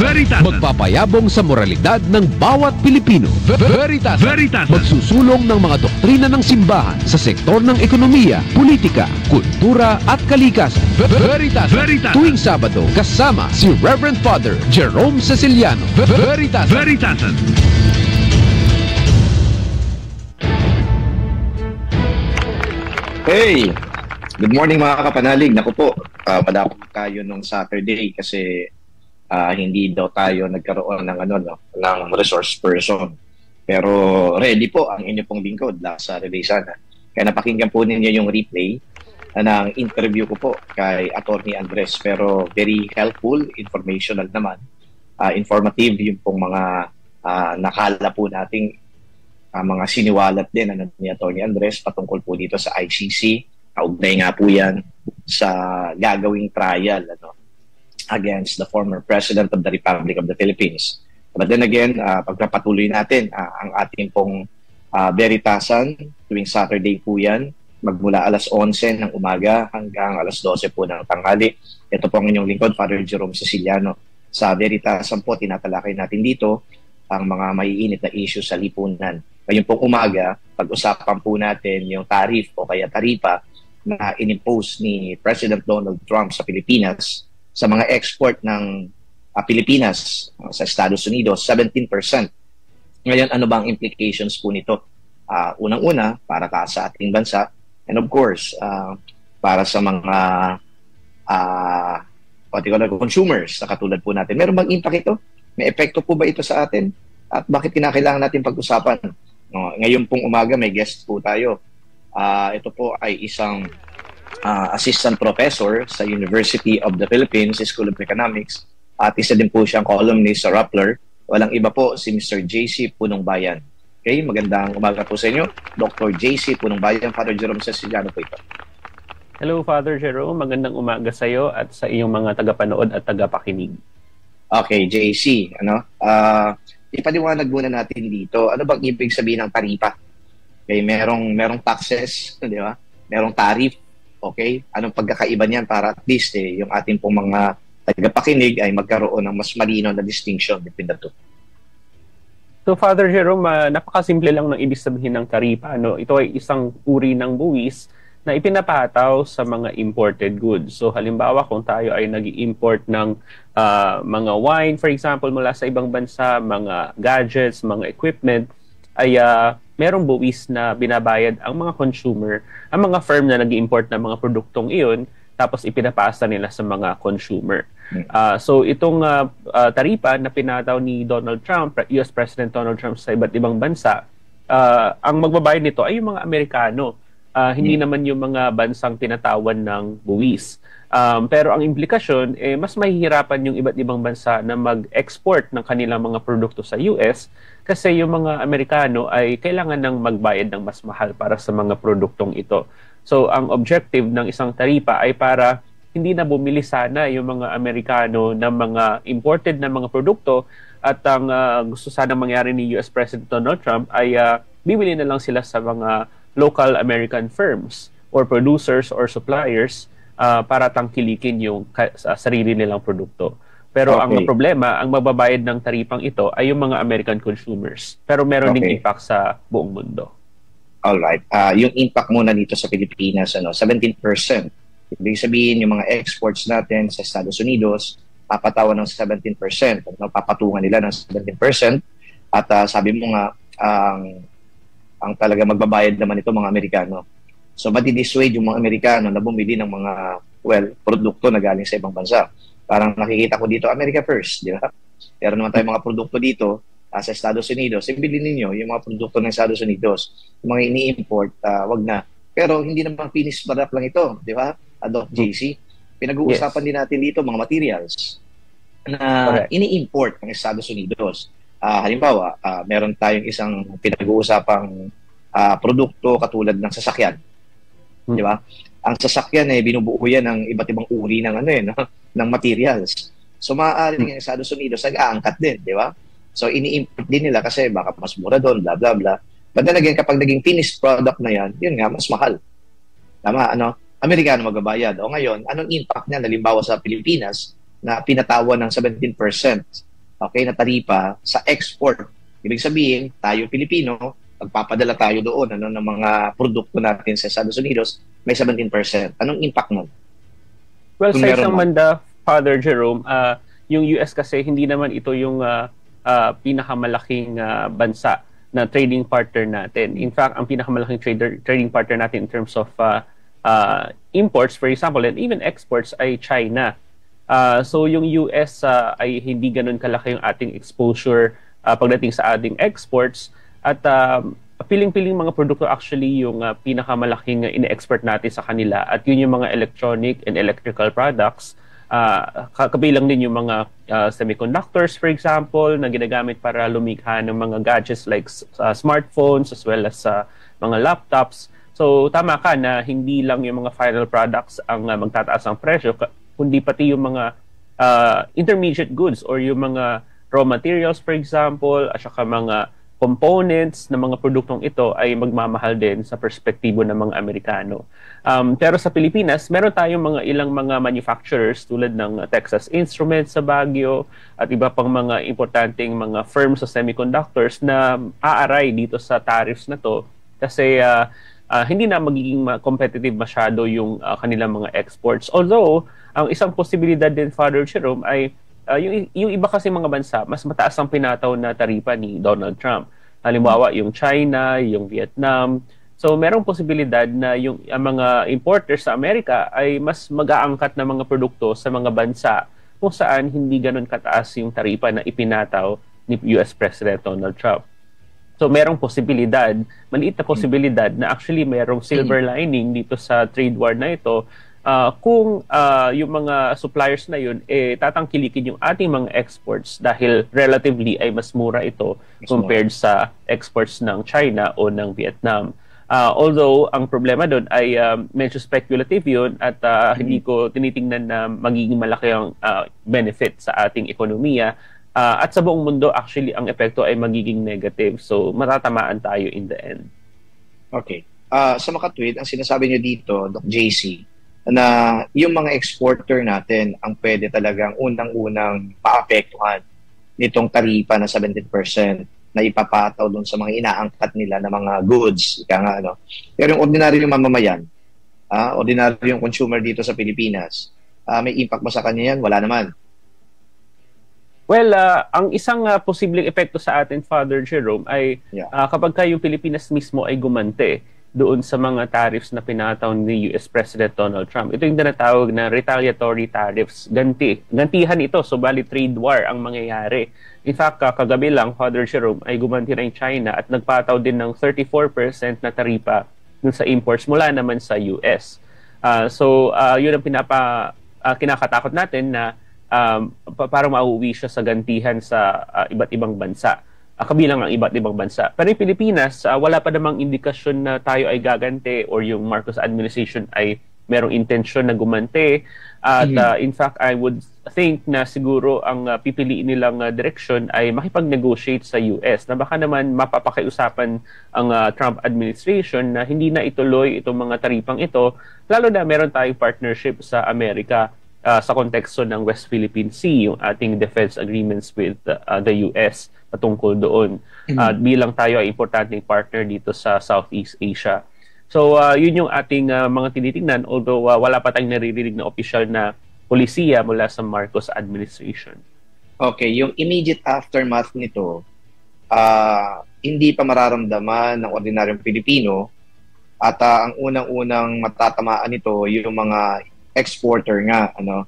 Magpapayabong sa moralidad ng bawat Pilipino. Veritasan. Magsusulong ng mga doktrina ng simbahan sa sektor ng ekonomiya, politika, kultura at kalikasan. Veritasan. Tuwing Sabado, kasama si Reverend Father Jerome Ceciliano. Veritasan. Hey! Good morning mga kapanalig. Naku po, madapot tayo nung Saturday kasi hindi daw tayo nagkaroon ng ng resource person. Pero ready po ang inyo pong lingkod, Lasa Rebesana. Kaya napakinggan po ninyo yung replay ng interview ko po kay Attorney Andres. Pero very helpful, informational naman. Informative yung pong mga nakala po nating mga siniwalat din ni Attorney Andres patungkol po dito sa ICC. Kaugnay nga po yan sa gagawing trial against the former President of the Republic of the Philippines. But then again, pagpapatuloy natin ang ating pong Veritasan tuwing Saturday po yan, magmula alas 11 ng umaga hanggang alas 12 po ng tanghali. Ito po ang inyong lingkod, Father Jerome Ceciliano. Sa Veritasan po, tinatalakay natin dito ang mga maiinit na issue sa lipunan. Ngayon pong umaga, pag-usapan po natin yung tarif o kaya taripa na inimpose ni President Donald Trump sa Pilipinas sa mga export ng Pilipinas sa Estados Unidos, 17%. Ngayon, ano bang implications po nito? Unang-una, para sa ating bansa, and of course, para sa mga particular consumers na katulad po natin. Meron bang impact ito? May epekto po ba ito sa atin? At bakit kinakailangan natin pag-usapan? Ngayon pong umaga, may guest po tayo. Ito po ay isang assistant professor sa University of the Philippines School of Economics at isa din po siyang columnist sa Rappler. Walang iba po si Mr. JC Punong Bayan. Okay, magandang umaga po sa inyo. Dr. JC Punong Bayan, Father Jerome Ceciliano po ito. Hello, Father Jerome. Magandang umaga sa iyo at sa iyong mga tagapanood at tagapakinig. Okay, JC, ipaliwanag muna natin dito. Ano bang ibig sabihin ng taripa? Okay, merong taxes, di ba? Merong tariff, okay? Anong pagkakaiba niyan para at least yung ating pong mga tagapakinig ay magkaroon ng mas malinaw na distinction between the two. So, Father Jerome, napakasimple lang ng ibig sabihin ng taripa. Ito ay isang uri ng buwis na ipinapataw sa mga imported goods. So, halimbawa, kung tayo ay nag-import ng mga wine, for example, mula sa ibang bansa, mga gadgets, mga equipment, ay merong buwis na binabayad ang mga consumer, ang mga firm na nag-import ng mga produktong iyon, tapos ipinapasa nila sa mga consumer. So itong taripa na pinataw ni Donald Trump, US President Donald Trump sa iba't ibang bansa, ang magbabayad nito ay yung mga Amerikano, hindi naman yung mga bansang tinatawan ng buwis. Pero ang implikasyon, mas mahihirapan yung iba't ibang bansa na mag-export ng kanilang mga produkto sa US kasi yung mga Amerikano ay kailangan ng magbayad ng mas mahal para sa mga produktong ito. So, ang objective ng isang taripa ay para hindi na bumili sana yung mga Amerikano ng mga imported na mga produkto at ang gusto sana mangyari ni US President Donald Trump ay bibili na lang sila sa mga local American firms or producers or suppliers para tangkilikin yung sarili nilang produkto. Pero ang problema, ang magbabayad ng taripang ito ay yung mga American consumers. Pero meron ding impact sa buong mundo. Alright. Yung impact muna dito sa Pilipinas, 17%. Ibig sabihin, yung mga exports natin sa Estados Unidos, papatawan ng 17%. Papatungan nila ng 17%. At sabi mo nga, ang talaga magbabayad naman ito mga Amerikano. So, madi-dissuade yung mga Amerikano na bumili ng mga, produkto na galing sa ibang bansa. Parang nakikita ko dito, America first, di ba? Pero naman tayong mga produkto dito sa Estados Unidos. Ibili ninyo yung mga produkto ng Estados Unidos. Yung mga ini-import, wag na. Pero hindi naman finished product lang ito, di ba? Doc JC. Pinag-uusapan din natin dito mga materials na ini-import ng Estados Unidos. Halimbawa, meron tayong isang pinag-uusapang produkto katulad ng sasakyan. Di ba? Ang sasakyan binubuo yan ng iba't ibang uri ng ng materials. So maaaring ang Estados Unidos nag-aangkat din, di ba? So ini-import din nila kasi baka mas mura doon, bla bla bla. But then again, kapag naging finished product na yan, yun nga, mas mahal. Tama, Amerikano magbabayad. O ngayon, anong impact niya, halimbawa sa Pilipinas, na pinatawan ng 17% okay, na taripa sa export. Ibig sabihin, tayo Pilipino, pagpapadala tayo doon ng mga produkto natin sa Estados Unidos, may 17%. Anong impact nun? Well, Kung sa meron isang man. banda, Father Jerome, yung US kasi hindi naman ito yung pinakamalaking bansa na trading partner natin. In fact, ang pinakamalaking trading partner natin in terms of imports, for example, and even exports ay China. So yung US ay hindi ganun kalaki yung ating exposure pagdating sa ating exports, at piling-piling mga produkto actually yung pinakamalaking ine-export natin sa kanila, at yun yung mga electronic and electrical products. Kabilang din yung mga semiconductors, for example, na ginagamit para lumikha ng mga gadgets like smartphones as well as mga laptops. So tama ka na hindi lang yung mga final products ang magtataas ang presyo, kundi pati yung mga intermediate goods or yung mga raw materials, for example, at saka mga components ng mga produktong ito ay magmamahal din sa perspektibo ng mga Amerikano. Pero sa Pilipinas, meron tayong ilang mga manufacturers tulad ng Texas Instruments sa Baguio at iba pang mga importanteng mga firms sa semiconductors na aaray dito sa tariffs na to kasi hindi na magiging competitive masyado yung kanilang mga exports. Although, ang isang posibilidad din, Father Jerome, ay yung iba kasi mga bansa, mas mataas ang pinataw na taripa ni Donald Trump. Halimbawa, yung China, yung Vietnam. So, merong posibilidad na yung mga importers sa Amerika ay mas mag-aangkat na mga produkto sa mga bansa kung saan hindi ganun kataas yung taripa na ipinataw ni US President Donald Trump. So, merong posibilidad, maliit na posibilidad na actually merong silver lining dito sa trade war na ito kung yung mga suppliers na yun tatangkilikin yung ating mga exports dahil relatively ay mas mura ito compared sa exports ng China o ng Vietnam. Although ang problema doon ay medyo speculative yun at hindi ko tinitingnan na magiging malaki ang benefit sa ating ekonomiya. At sa buong mundo, actually, ang epekto ay magiging negative. So, matatamaan tayo in the end. Okay. Sa makatwid, ang sinasabi niyo dito, Doc JC, na yung mga exporter natin ang pwede talagang unang-unang paapektuhan nitong taripa na 17% na ipapataw doon sa mga inaangkat nila na mga goods. Ika nga, ano. Pero yung ordinaryong mamamayan, ordinaryong consumer dito sa Pilipinas, may impact ba sa kanya yan? Wala naman. Well, ang isang posibleng epekto sa atin, Father Jerome, ay kapag yung Pilipinas mismo ay gumante doon sa mga tariffs na pinataw ni US President Donald Trump. Ito yung tinatawag na retaliatory tariffs. Gantihan ito, so bali trade war ang mangyayari. In fact, kagabi lang, Father Jerome, ay gumanti na yung China at nagpataw din ng 34% na taripa dun sa imports mula naman sa US. So, yun ang kinakatakot natin na parang mauuwi siya sa gantihan sa iba't ibang bansa. Kabilang ang iba't ibang bansa. Pero yung Pilipinas, wala pa namang indikasyon na tayo ay gagante or yung Marcos administration ay merong intensyon na gumante. At in fact, I would think na siguro ang pipiliin nilang direksyon ay makipag-negotiate sa US na baka naman mapapakiusapan ang Trump administration na hindi na ituloy itong mga taripang ito, lalo na meron tayong partnership sa Amerika sa konteksto ng West Philippine Sea, yung ating defense agreements with the US patungkol doon. Bilang tayo ay importanteng partner dito sa Southeast Asia. So, yun yung ating mga tinitingnan, although wala pa tayong naririnig na opisyal na polisiya mula sa Marcos administration. Okay, yung immediate aftermath nito, hindi pa mararamdaman ng ordinaryong Pilipino at ang unang-unang matatamaan nito yung mga exporter nga, ano.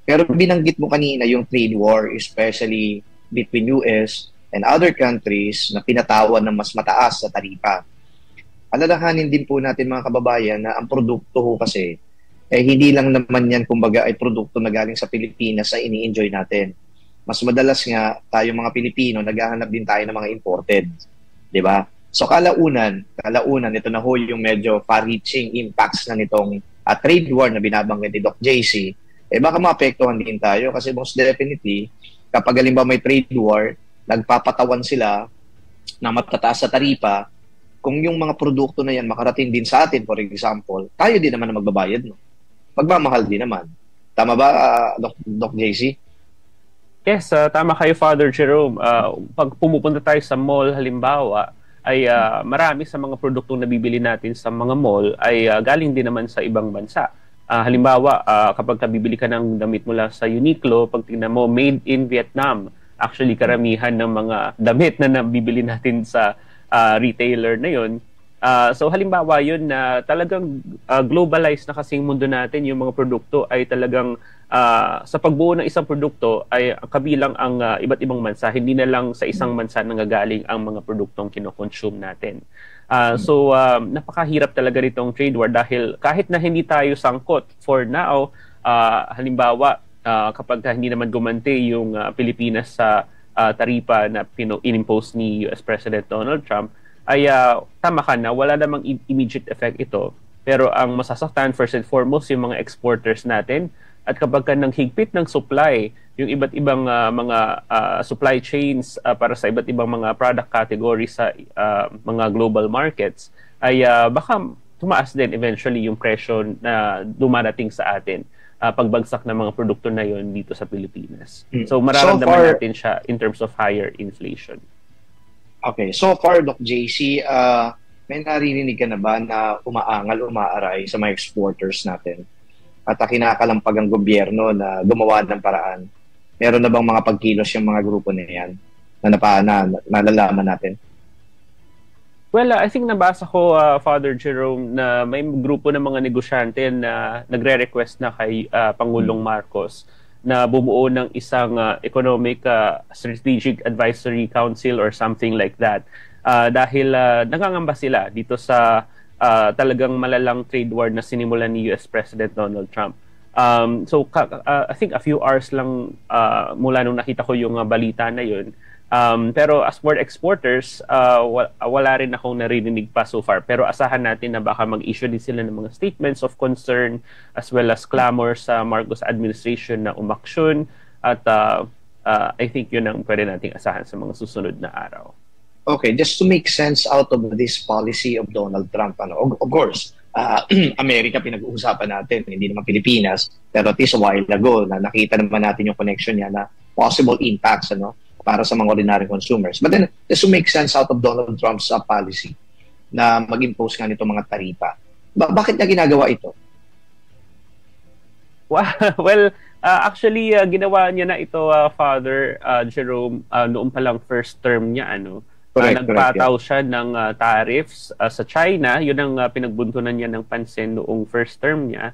Pero binanggit mo kanina yung trade war, especially between US and other countries na pinatawan ng mas mataas sa taripa. Alalahanin din po natin mga kababayan na ang produkto ho kasi hindi lang naman yan kumbaga ay produkto na galing sa Pilipinas na ini-enjoy natin. Mas madalas nga tayo mga Pilipino naghahanap din tayo ng mga imported, 'di ba? So kalaunan ito na ho yung medyo far-reaching impacts na nitong trade war na binabanggit ni Doc JC, baka maapektuhan din tayo kasi most definitely, kapag halimbawa may trade war, nagpapatawan sila na matataas sa taripa, kung yung mga produkto na yan makarating din sa atin, for example, tayo din naman na magbabayad. No? Magmamahal din naman. Tama ba, Doc JC? Yes, tama kayo, Father Jerome. Pag pumupunta tayo sa mall, halimbawa, ay marami sa mga produktong nabibili natin sa mga mall ay galing din naman sa ibang bansa. Halimbawa, kapag bibili ka ng damit mula sa Uniqlo, pag tingnan mo, made in Vietnam. Actually, karamihan ng mga damit na nabibili natin sa retailer na yun. So halimbawa yun na talagang globalized na kasing mundo natin, yung mga produkto ay talagang sa pagbuo ng isang produkto ay kabilang ang iba't ibang bansa, hindi na lang sa isang bansa nanggagaling ang mga produktong kinokonsume natin. So napakahirap talaga nitong trade war dahil kahit na hindi tayo sangkot for now, halimbawa kapag hindi naman gumanti yung Pilipinas sa taripa na inimpose ni US President Donald Trump, ay tama ka na, wala namang immediate effect ito. Pero ang masasaktan first and foremost yung mga exporters natin. At kapag ka naghigpit ng supply, yung iba't ibang mga supply chains para sa iba't ibang mga product categories sa mga global markets, ay baka tumaas din eventually yung presyo na dumarating sa atin pagbagsak ng mga produkto na yon dito sa Pilipinas. So mararamdaman natin siya in terms of higher inflation. Okay, so far, Doc JC, may naririnig ka na ba na umaangal, umaaray sa mga exporters natin? At kinakalampag ang gobyerno na gumawa ng paraan? Meron na bang mga pagkilos yung mga grupo na yan na nalalaman natin? Well, I think nabasa ko, Father Jerome, na may grupo ng mga negosyante na nagre-request na kay Pangulong Marcos na bumuo ng isang economic strategic advisory council or something like that. Dahil nangangamba sila dito sa talagang malalang trade war na sinimulan ni US President Donald Trump. So I think a few hours lang mula nung nakita ko yung balita na yun. Pero as for exporters, wala rin akong narinig pa so far. Pero asahan natin na baka mag-issue din sila ng mga statements of concern as well as clamor sa Marcos administration na umaksyon. At I think yun ang pwede nating asahan sa mga susunod na araw. Okay, just to make sense out of this policy of Donald Trump, of course, Amerika pinag-uusapan natin, hindi naman Pilipinas, pero at least a while ago, na nakita naman natin yung connection niya na possible impacts, para sa mga ordinary consumers. But then, just to make sense out of Donald Trump's policy na mag-impose nga nito mga taripa, bakit niya ginagawa ito? Well, actually, ginawa niya na ito, Father Jerome, noong palang first term niya, nagpataw siya ng tariffs sa China. Yun ang pinagbuntunan niya ng pansin noong first term niya.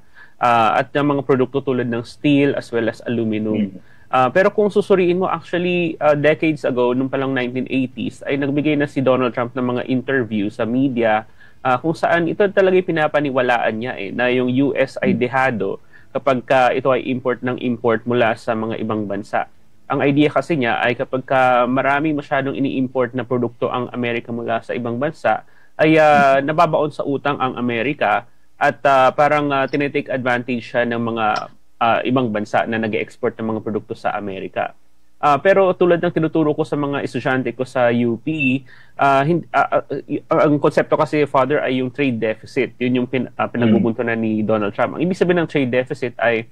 At ng mga produkto tulad ng steel as well as aluminum. Pero kung susuriin mo, actually, decades ago, nung palang 1980s, ay nagbigay na si Donald Trump ng mga interview sa media kung saan ito talaga pinapaniwalaan niya na yung US ay dehado kapag ito ay import ng import mula sa mga ibang bansa. Ang idea kasi niya ay kapag marami masyadong ini-import na produkto ang Amerika mula sa ibang bansa, ay nababaon sa utang ang Amerika at parang tinitake advantage siya ng mga ibang bansa na nag-export ng mga produkto sa Amerika. Pero tulad ng tinuturo ko sa mga estudyante ko sa UP, ang konsepto kasi, Father, ay yung trade deficit. Yun yung pinagbubuntunan ni Donald Trump. Ang ibig sabihin ng trade deficit ay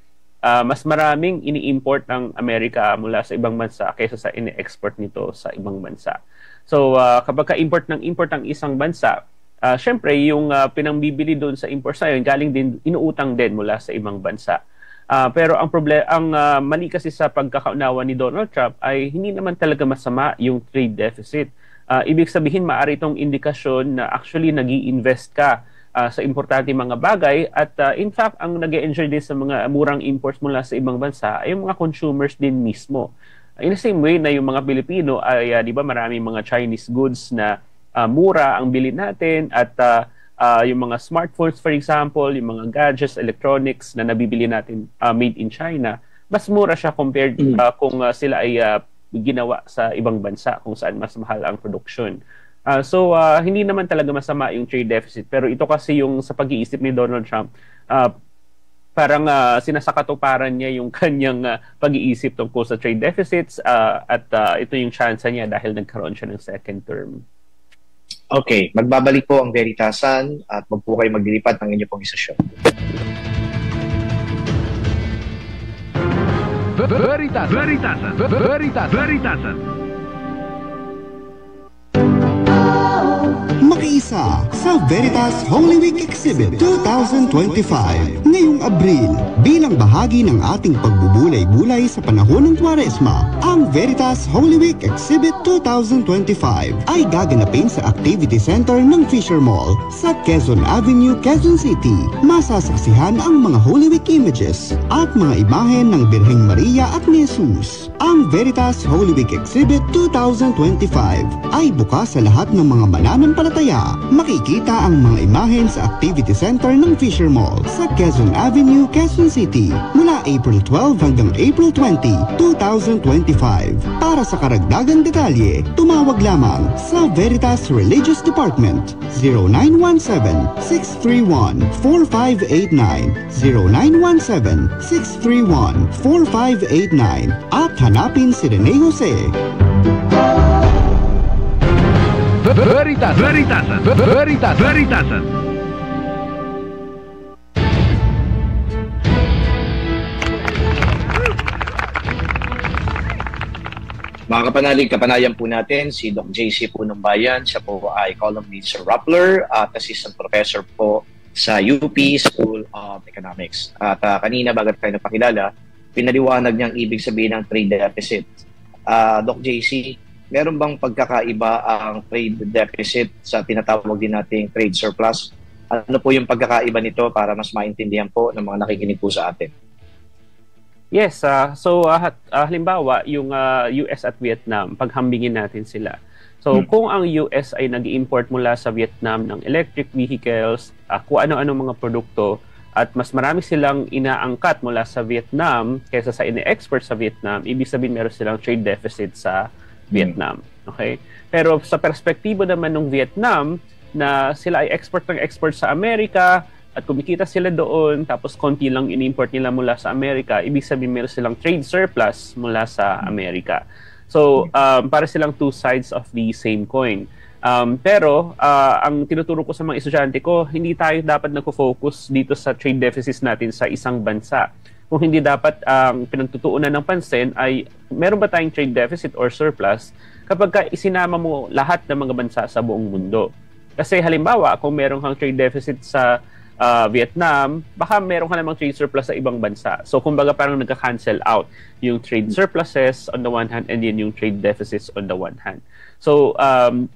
mas maraming ini-import ng Amerika mula sa ibang bansa kaysa sa ini-export nito sa ibang bansa. So kapag ka-import ng import ang isang bansa, syempre yung pinangbibili doon sa import sa yun, galing din, inuutang din mula sa ibang bansa. Pero ang mali kasi sa pagkakaunawa ni Donald Trump ay hindi naman talaga masama yung trade deficit. Ibig sabihin, maaari itong indikasyon na actually nag-i-invest ka sa importante mga bagay at in fact, ang nag-e-enjoy din sa mga murang imports mula sa ibang bansa ay yung mga consumers din mismo. In the same way na yung mga Pilipino ay, di ba, maraming mga Chinese goods na mura ang bilhin natin at yung mga smartphones, for example, yung mga gadgets, electronics na nabibili natin made in China, mas mura siya compared kung sila ay ginawa sa ibang bansa kung saan mas mahal ang production. So, hindi naman talaga masama yung trade deficit. Pero ito kasi yung sa pag-iisip ni Donald Trump, parang sinasakatuparan niya yung kanyang pag-iisip tungkol sa trade deficits at ito yung chance niya dahil nagkaroon siya ng second term. Okay, magbabalik po ang Veritasan at wag po kayo maglilipat ng inyong pong isasyon. Veritasan. Makiisa sa Veritas Holy Week Exhibit 2025 ngayong Abril. Bilang bahagi ng ating pagbubulay-bulay sa panahon ng Kwaresma, ang Veritas Holy Week Exhibit 2025 ay gaganapin sa Activity Center ng Fisher Mall sa Quezon Avenue, Quezon City. Masasaksihan ang mga Holy Week images at mga imahen ng Birheng Maria at ni Jesus. Ang Veritas Holy Week Exhibit 2025 ay bukas sa lahat ng mga mananampalataya. Makikita ang mga imahen sa Activity Center ng Fisher Mall sa Quezon Avenue, Quezon City mula April 12 hanggang April 20, 2025. Para sa karagdagang detalye, tumawag lamang sa Veritas Religious Department 0917-631-4589 0917-631-4589 at hanapin si Rene Jose. Veritasan. Mga kapanalig, kapanayan po natin si Doc JC po ng Bayan. Siya po ay columnist sa Rappler at assistant professor po sa UP School of Economics. At kanina, bago tayo napakilala, pinaliwanag niya ang ibig sabihin ng trade deficit. Doc JC, meron bang pagkakaiba ang trade deficit sa tinatawag din nating trade surplus? Ano po yung pagkakaiba nito para mas maintindihan po ng mga nakikinig po sa atin? Yes, halimbawa, yung US at Vietnam, paghambingin natin sila. So, kung ang US ay nag-import mula sa Vietnam ng electric vehicles, kung ano-ano mga produkto, at mas marami silang inaangkat mula sa Vietnam kaysa sa ine-export sa Vietnam, ibig sabihin meron silang trade deficit sa Vietnam. Okay? Pero sa perspektibo naman ng Vietnam, na sila ay export sa Amerika, at kumikita sila doon, tapos konti lang in-import nila mula sa Amerika, ibig sabihin meron silang trade surplus mula sa Amerika. So, para silang two sides of the same coin. Pero, ang tinuturo ko sa mga estudyante ko, hindi tayo dapat nagpo-focus dito sa trade deficits natin sa isang bansa. Kung hindi dapat ang pinagtutuunan ng pansin ay, meron ba tayong trade deficit or surplus kapag isinama mo lahat ng mga bansa sa buong mundo? Kasi halimbawa, kung meron kang trade deficit sa Vietnam, baka meron ka namang trade surplus sa ibang bansa. So, kumbaga parang nagka-cancel out yung trade surpluses on the one hand and then yung trade deficits on the one hand. So,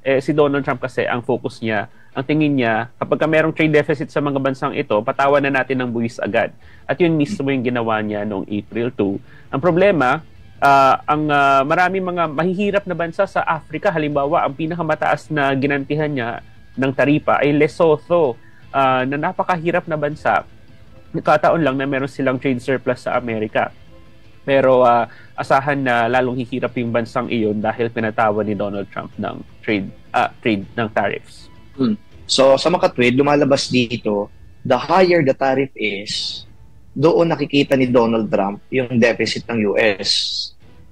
si Donald Trump kasi, ang focus niya, ang tingin niya, kapag merong trade deficit sa mga bansang ito, patawan na natin ng buwis agad. At yun mismo yung ginawa niya noong April 2. Ang problema, marami mga mahihirap na bansa sa Africa, halimbawa, ang pinakamataas na ginantihan niya ng taripa ay Lesotho, na napakahirap na bansa. Nagkataon lang na meron silang trade surplus sa Amerika. Pero asahan na lalong hihirap yung bansang iyon dahil pinatawan ni Donald Trump ng trade ng tariffs. So sa maka-trade, lumalabas dito, the higher the tariff is, doon nakikita ni Donald Trump yung deficit ng US,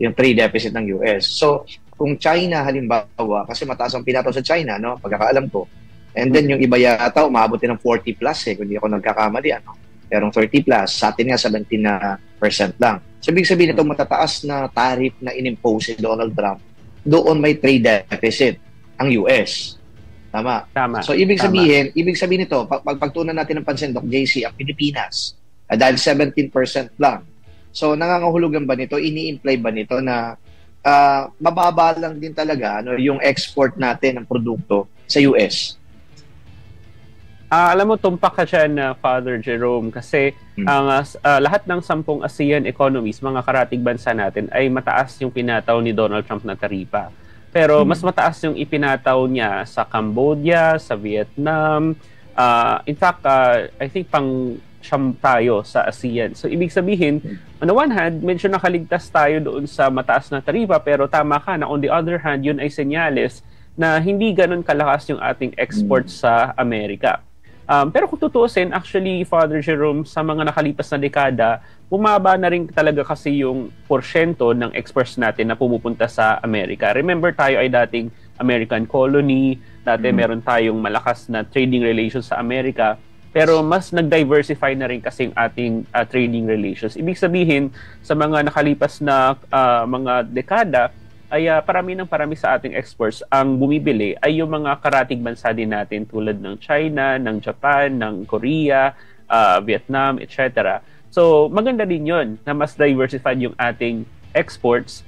yung trade deficit ng US. So kung China halimbawa, kasi mataas ang pinataw sa China, no? Pagkakaalam ko, and then yung iba yata umabot din ng 40 plus kung hindi ako nagkakamali, ano? Merong 30 plus, sa atin nga 17% lang. So ibig sabihin itong matataas na tariff na inimpose ni Donald Trump, doon may trade deficit ang US. Tama. So ibig sabihin nito, pagtunan natin ng pansin, Doc JC, ang Pilipinas, dahil 17% lang. So nangangahulugan ba nito, ini-imply ba nito na mababa lang din talaga yung export natin ng produkto sa US? Alam mo, tumpak ka dyan, Father Jerome, kasi lahat ng 10 ASEAN economies, mga karatig bansa natin, ay mataas yung pinataw ni Donald Trump na taripa. Pero mas mataas yung ipinataw niya sa Cambodia, sa Vietnam. In fact, I think pang-siyam tayo sa ASEAN. So, ibig sabihin, on the one hand, medyo nakaligtas tayo doon sa mataas na taripa, pero tama ka na on the other hand, yun ay senyales na hindi ganun kalakas yung ating export sa Amerika. Pero kung tutuusin, actually, Father Jerome, sa mga nakalipas na dekada, bumaba na rin talaga kasi yung porsyento ng exports natin na pumupunta sa Amerika. Remember, tayo ay dating American colony, dati meron tayong malakas na trading relations sa Amerika. pero mas nag-diversify na rin kasi yung ating trading relations. Ibig sabihin, sa mga nakalipas na mga dekada, ay parami sa ating exports ang bumibili ay yung mga karatig bansa din natin tulad ng China, ng Japan, ng Korea, Vietnam, etc. So maganda din yun na mas diversified yung ating exports.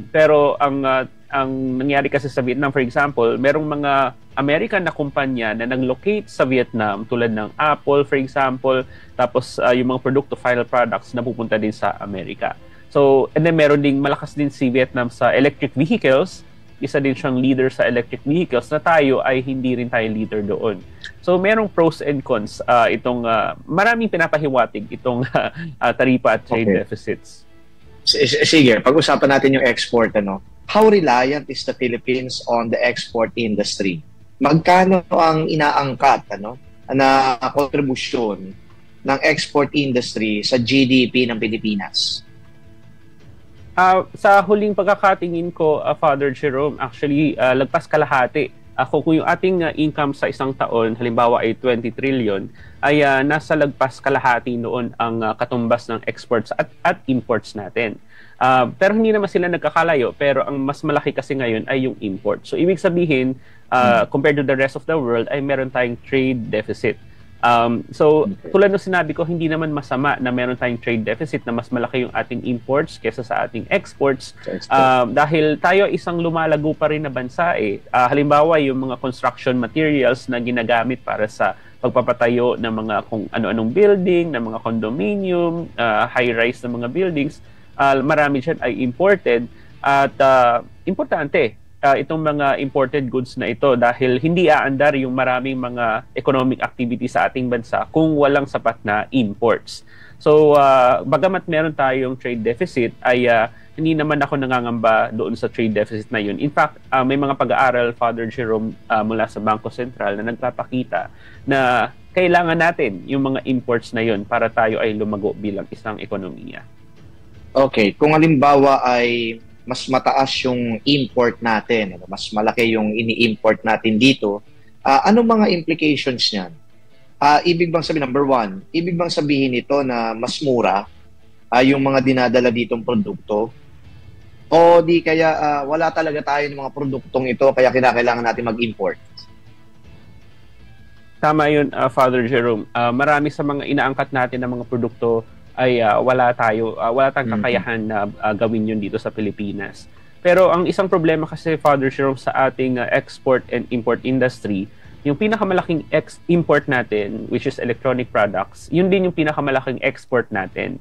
Pero ang nangyari kasi sa Vietnam, for example, merong mga American na kumpanya na nag-locate sa Vietnam tulad ng Apple, for example, tapos yung mga produkto, final products na pupunta din sa Amerika. So, and then meron ding malakas din si Vietnam sa electric vehicles. Isa din siyang leader sa electric vehicles na tayo ay hindi rin tayo leader doon. So, merong pros and cons itong maraming pinapahiwatig itong taripa at trade deficits. Sige, pag-usapan natin yung export. How reliant is the Philippines on the export industry? Magkano ang inaangkat na kontribusyon ng export industry sa GDP ng Pilipinas? Sa huling pagkakatingin ko, Father Jerome, actually, lagpas kalahati. Kung yung ating income sa isang taon, halimbawa ay 20 trillion, ay nasa lagpas kalahati noon ang katumbas ng exports at imports natin. Pero hindi naman sila nagkakalayo, pero ang mas malaki kasi ngayon ay yung import. So, ibig sabihin, compared to the rest of the world, ay meron tayong trade deficit. Tulad ng sinabi ko, hindi naman masama na meron tayong trade deficit na mas malaki yung ating imports kesa sa ating exports. Dahil tayo isang lumalago pa rin na bansa halimbawa yung mga construction materials na ginagamit para sa pagpapatayo ng mga kung ano-anong building, ng mga condominium, high-rise na mga buildings, marami dyan ay imported at importante itong mga imported goods na ito dahil hindi aandar yung maraming mga economic activity sa ating bansa kung walang sapat na imports. So, bagamat meron tayong trade deficit, ay hindi naman ako nangangamba doon sa trade deficit na yun. In fact, may mga pag-aaral, Father Jerome, mula sa Bangko Sentral na nagpapakita na kailangan natin yung mga imports na yun para tayo ay lumago bilang isang ekonomiya. Okay, kung halimbawa ay mas mataas yung import natin, mas malaki yung ini-import natin dito, ano mga implications niyan? Ibig bang sabihin, number one, ibig bang sabihin ito na mas mura yung mga dinadala ditong produkto? O di kaya wala talaga tayo ng mga produktong ito kaya kinakailangan natin mag-import? Tama yun, Father Jerome. Marami sa mga inaangkat natin na mga produkto ay wala tayong kakayahan na gawin yun dito sa Pilipinas. Pero ang isang problema kasi, Father Jerome, sa ating export and import industry, yung pinakamalaking import natin, which is electronic products, yun din yung pinakamalaking export natin.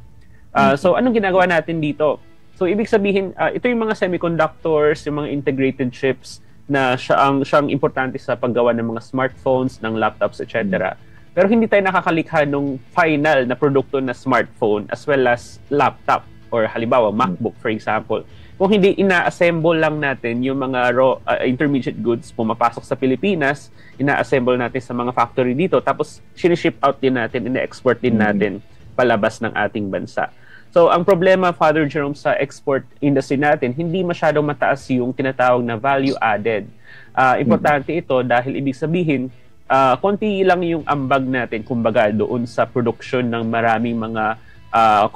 So anong ginagawa natin dito? So ibig sabihin, ito yung mga semiconductors, yung mga integrated chips na siyang importante sa paggawa ng mga smartphones, ng laptops, etc. Pero hindi tayo nakakalikha ng final na produkto na smartphone as well as laptop or halimbawa MacBook, for example. Kung hindi ina-assemble lang natin yung mga raw intermediate goods pumapasok sa Pilipinas, ina-assemble natin sa mga factory dito, tapos siniship out din natin, ina-export din natin palabas ng ating bansa. So, ang problema, Father Jerome, sa export industry natin, hindi masyadong mataas yung tinatawag na value added. Importante ito dahil ibig sabihin, konti lang yung ambag natin, kumbaga, doon sa production ng maraming mga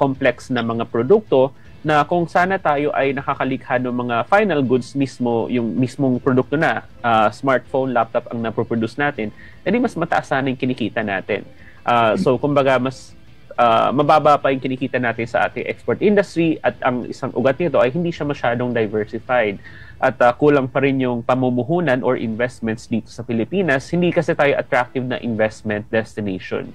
complex na mga produkto na kung sana tayo ay nakakalikha ng mga final goods mismo, yung mismong produkto na smartphone, laptop ang naproproduce natin, edi mas mataas sana yung kinikita natin. So, kumbaga, mas mababa pa yung kinikita natin sa ating export industry at ang isang ugat nito ay hindi siya masyadong diversified. At kulang pa rin yung pamumuhunan or investments dito sa Pilipinas, hindi kasi tayo attractive na investment destination.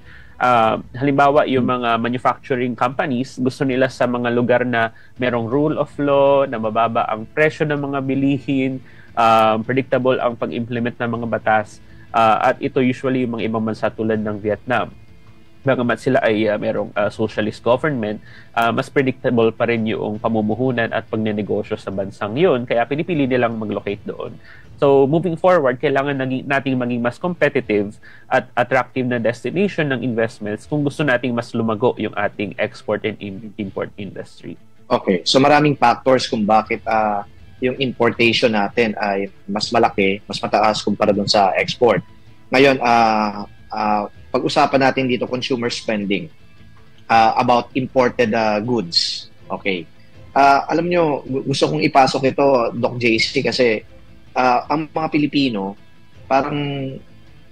Halimbawa, yung mga manufacturing companies, gusto nila sa mga lugar na merong rule of law, na mababa ang presyo ng mga bilihin, predictable ang pag-implement ng mga batas, at ito usually yung mga ibang bansa tulad ng Vietnam. Bagamat sila ay merong socialist government, mas predictable pa rin yung pamumuhunan at pagnenegosyo sa bansang yun. Kaya pinipili nilang mag-locate doon. So, moving forward, kailangan nating maging mas competitive at attractive na destination ng investments kung gusto nating mas lumago yung ating export and import industry. Okay. So, maraming factors kung bakit yung importation natin ay mas malaki, mas mataas kumpara dun sa export. Ngayon, pag-usapan natin dito consumer spending about imported goods. Okay. Alam nyo, gusto kong ipasok ito, Doc JC, kasi ang mga Pilipino, parang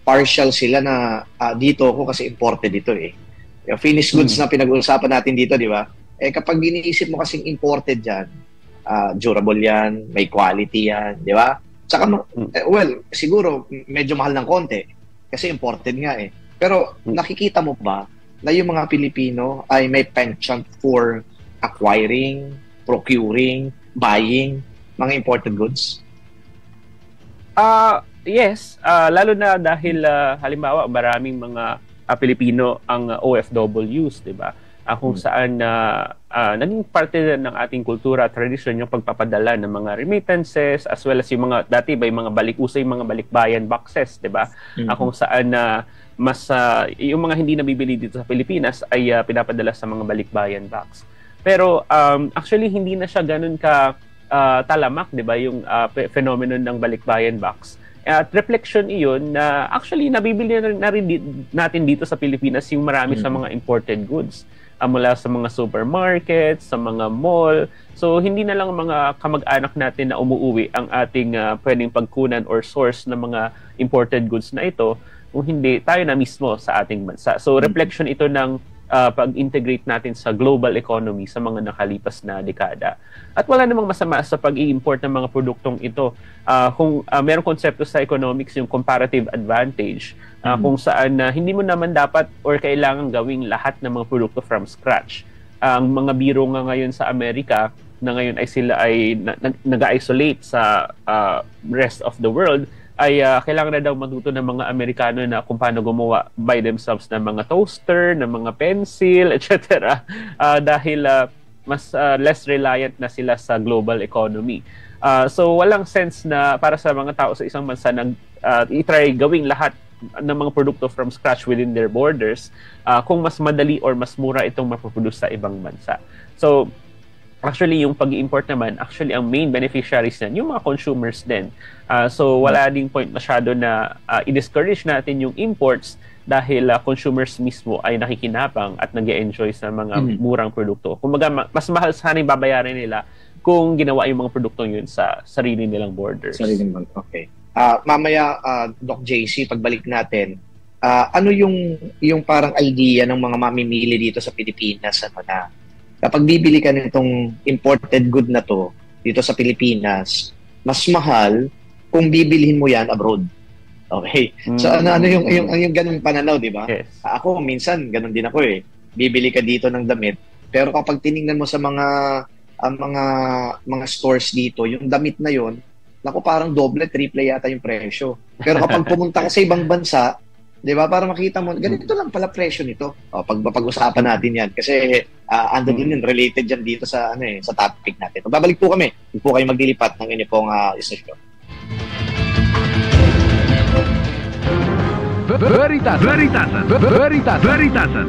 partial sila na dito ako kasi imported ito eh. Yung finished goods na pinag-uusapan natin dito, di ba? Kapag iniisip mo kasing imported yan, durable yan, may quality yan, di ba? Tsaka, siguro, medyo mahal ng konti kasi imported nga eh. Pero nakikita mo ba na yung mga Pilipino ay may penchant for acquiring, procuring, buying mga imported goods? Yes, lalo na dahil halimbawa maraming mga Pilipino ang OFWs, 'di ba? Kung saan naging parte ng ating kultura, tradisyon yung pagpapadala ng mga remittances as well as yung mga dati ba yung mga mga balikbayan boxes, 'di ba? Kung saan mas yung mga hindi nabibili dito sa Pilipinas ay pinapadala sa mga balikbayan box. Pero actually hindi na siya ganoon ka talamak, 'di ba, yung phenomenon ng balikbayan box. At reflection iyon na actually nabibili na rin natin dito sa Pilipinas yung marami sa mga imported goods mula sa mga supermarkets, sa mga mall. So hindi na lang mga kamag-anak natin na umuuwi ang ating pwedeng pagkunan or source ng mga imported goods na ito, kung hindi tayo na mismo sa ating bansa. So reflection ito ng pag-integrate natin sa global economy sa mga nakalipas na dekada. At wala namang masama sa pag-i-import ng mga produktong ito. Kung mayroong konsepto sa economics yung comparative advantage, kung saan hindi mo naman dapat or kailangan gawing lahat ng mga produkto from scratch. Ang mga biro nga ngayon sa Amerika na ngayon ay sila ay nag-isolate sa rest of the world, ay kailangan na daw matuto ng mga Amerikano na kung paano gumawa by themselves ng mga toaster, ng mga pencil, etc. Dahil mas less reliant na sila sa global economy. So walang sense na para sa mga tao sa isang bansa na i-try gawing lahat ng mga produkto from scratch within their borders kung mas madali or mas mura itong maproproduce sa ibang bansa. So actually, yung pag-i-import naman, actually, ang main beneficiaries yan, yung mga consumers din. So, wala ding point masyado na i-discourage natin yung imports dahil consumers mismo ay nakikinabang at nag-e-enjoy sa mga murang produkto. Kumbaga, mas mahal sana yung babayaran nila kung ginawa yung mga produktong yun sa sarili nilang borders. Okay. Mamaya, Doc JC, pagbalik natin, ano yung parang idea ng mga mamimili dito sa Pilipinas na kapag bibili ka nitong imported good na to dito sa Pilipinas, mas mahal kung bibilhin mo yan abroad. Okay? So ano yung ganung pananaw, di ba? Yes. Ako minsan ganun din ako eh. Bibili ka dito ng damit, pero kapag tiningnan mo sa mga stores dito, yung damit na yon, naku, parang doble, triple yata yung presyo. Pero kapag pumunta ka sa ibang bansa, di ba, para makita mo, ganito lang pala presyo nito. Pag-usapan natin yan. Kasi andun din related yan dito sa sa topic natin. Babalik po kami. Huwag po kayo magdilipat ng inyo pong isasyon. Veritasan.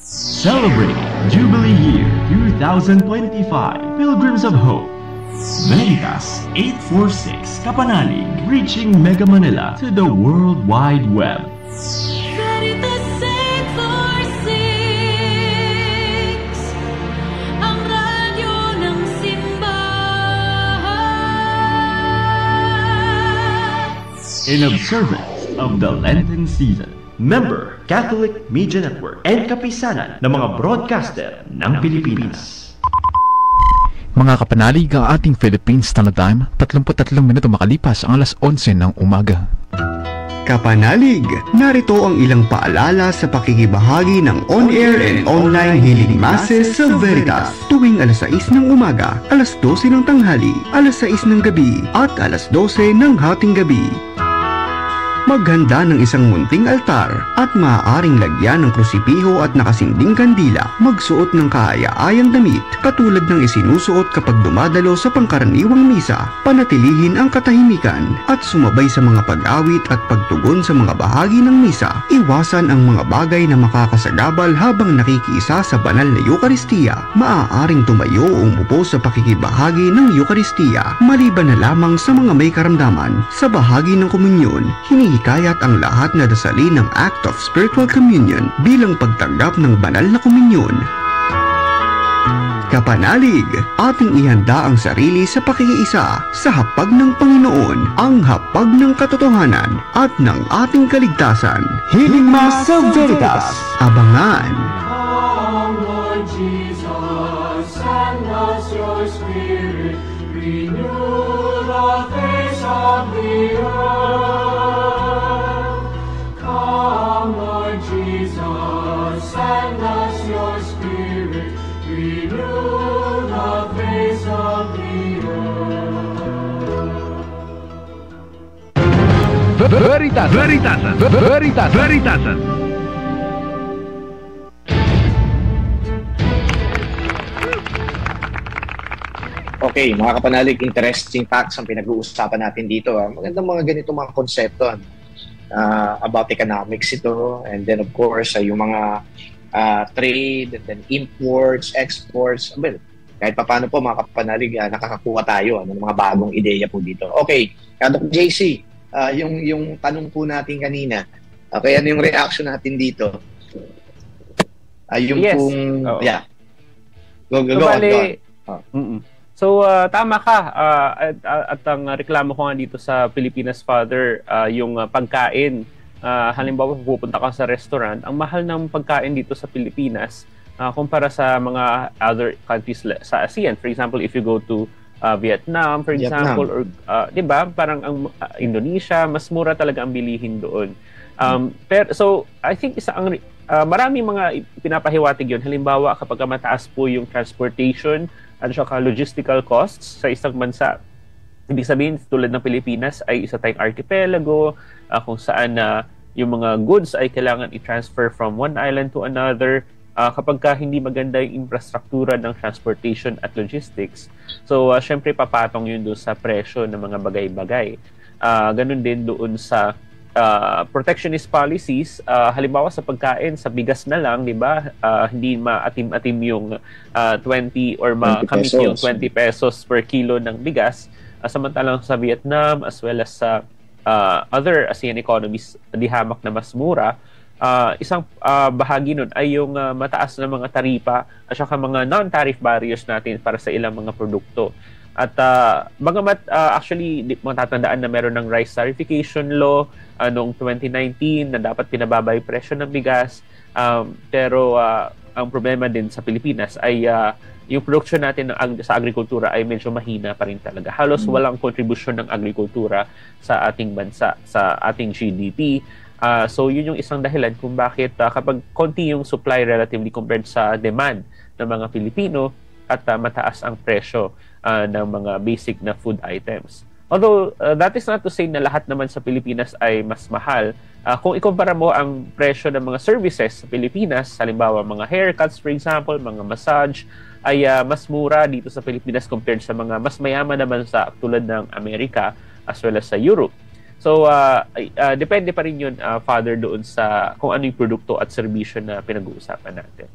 Celebrate Jubilee Year 2025, Pilgrims of Hope. Veritas 846 Kapanalig, reaching Mega Manila to the World Wide Web. Veritas 846, ang radyo ng simbahan. In observance of the Lenten season, member Catholic Media Network and kapisanan ng mga broadcaster ng Pilipinas. Mga kapanalig, ang ating Philippine Standard Time, 33 minuto makalipas ang alas 11 ng umaga. Kapanalig, narito ang ilang paalala sa pakikibahagi ng on-air and online healing masses sa Veritas tuwing alas 6 ng umaga, alas 12 ng tanghali, alas 6 ng gabi at alas 12 ng hating gabi. Maghanda ng isang munting altar at maaaring lagyan ng krusipiho at nakasinding kandila. Magsuot ng kaaya-ayang damit katulad ng isinusuot kapag dumadalo sa pangkaraniwang misa. Panatilihin ang katahimikan at sumabay sa mga pag-awit at pagtugon sa mga bahagi ng misa. Iwasan ang mga bagay na makakasagabal habang nakikiisa sa banal na Eucharistia. Maaaring tumayo o umupo sa pakikibahagi ng Eucharistia maliban na lamang sa mga may karamdaman. Sa bahagi ng komunyon, hinihingi ihinikayat ang lahat na dasalin ng Act of Spiritual Communion bilang pagtanggap ng banal na komunyon. Kapanalig, ating ihanda ang sarili sa pakikiisa sa hapag ng Panginoon, ang hapag ng katotohanan at ng ating kaligtasan. Healing Mass of Veritas. Abangan! Come, Lord Jesus, send us your Spirit, renew the face of the earth. Come, Lord Jesus, send us your Spirit, renew the face of the earth. Veritasan. Okay, mga kapanalig, interesting facts ang pinag-uusapan natin dito. Magandang mga ganito mga konsepto about economics ito. And then of course, yung mga trade, and then imports, exports. Well, kahit pa paano po mga kapanalig, nakakakuha tayo ng mga bagong ideya po dito. Okay, Dr. JC, yung tanong po natin kanina, okay, ano yung reaction natin dito? Yung yes. pong, Oo. yeah. Go on. So, tama ka. At ang reklamo ko nga dito sa Pilipinas, Father, yung pagkain. Halimbawa, pupunta ka sa restaurant, ang mahal ng pagkain dito sa Pilipinas kumpara sa mga other countries sa ASEAN. For example, if you go to Vietnam, for example, or 'di ba, parang ang Indonesia, mas mura talaga ang bilihin doon. Pero so I think marami mga pinapahiwatig 'yon. Halimbawa, kapag mataas po yung transportation at saka logistical costs sa isang bansa, ibig sabihin tulad ng Pilipinas ay isa tayong archipelago kung saan yung mga goods ay kailangan i-transfer from one island to another. Kapag hindi maganda yung infrastruktura ng transportation at logistics, so syempre papatong yun doon sa presyo ng mga bagay-bagay. Ganun din doon sa protectionist policies. Halimbawa sa pagkain, sa bigas na lang, di ba? Hindi maatim-atim yung 20 or makamit yung 20 pesos per kilo ng bigas. Samantalang sa Vietnam as well as sa other ASEAN economies, di hamak na mas mura. Isang bahagi nun ay yung mataas na mga taripa at saka mga non-tariff barriers natin para sa ilang mga produkto. At bagamat actually matatandaan na meron ng rice tarification law noong 2019 na dapat pinababa yung presyo ng bigas, pero ang problema din sa Pilipinas ay yung production natin sa agrikultura ay medyo mahina pa rin talaga. Halos walang kontribusyon ng agrikultura sa ating bansa, sa ating GDP. So yun yung isang dahilan kung bakit kapag konti yung supply relatively compared sa demand ng mga Pilipino at mataas ang presyo ng mga basic na food items. Although that is not to say na lahat naman sa Pilipinas ay mas mahal. Kung ikumpara mo ang presyo ng mga services sa Pilipinas, halimbawa mga haircuts for example, mga massage, ay mas mura dito sa Pilipinas compared sa mga mas mayaman naman sa tulad ng Amerika as well as sa Europe. So, depende pa rin yun, Father, doon sa kung ano yung produkto at serbisyo na pinag-uusapan natin.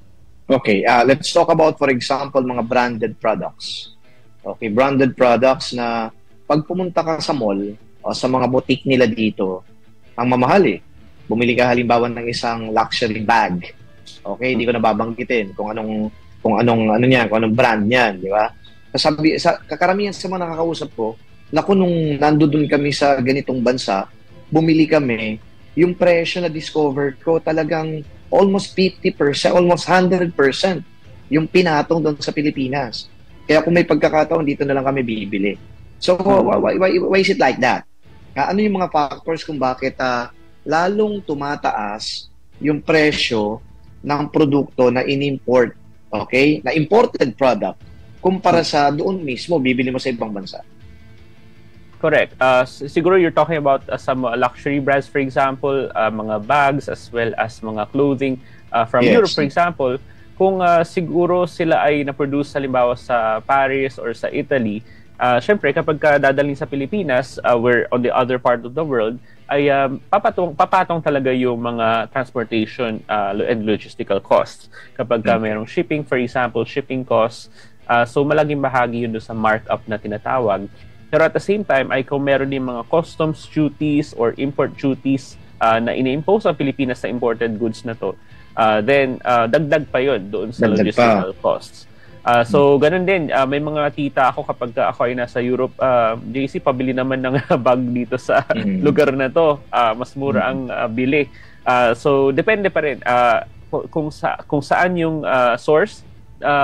Okay, let's talk about, for example, mga branded products. Okay, branded products na pag pumunta ka sa mall o sa mga boutique nila dito, ang mamahal eh. Bumili ka halimbawa ng isang luxury bag. Okay, hindi ko nababanggitin kung anong brand niyan, di ba? Kakaramihan sa mga nakakausap ko, naku, nung nandoon kami sa ganitong bansa, bumili kami, yung presyo na discover ko talagang almost 50%, almost 100% yung pinatong doon sa Pilipinas. Kaya kung may pagkakataon, dito na lang kami bibili. So, why is it like that? Ano yung mga factors kung bakit lalong tumataas yung presyo ng produkto na in-import, okay? Na imported product, kumpara sa doon mismo, bibili mo sa ibang bansa? Correct. Siguro you're talking about some luxury brands, for example, mga bags as well as mga clothing from Europe, for example. Kung siguro sila ay na-produce halimbawa sa Paris or sa Italy, syempre kapag dadalhin sa Pilipinas, where on the other part of the world, ay papatong talaga yung mga transportation and logistical costs. Kapag mayroong shipping, for example, shipping costs, so malaking bahagi yun doon sa markup na tinatawag. Pero at the same time, ay kung meron din mga customs duties or import duties na ini-impose ang Pilipinas sa imported goods na to, then dagdag pa yun doon sa logistical costs. So, ganun din. May mga tita ako kapag ako ay nasa Europe, JC, pabili naman ng bag dito sa lugar na to. Mas mura ang bili. So, depende pa rin kung saan yung source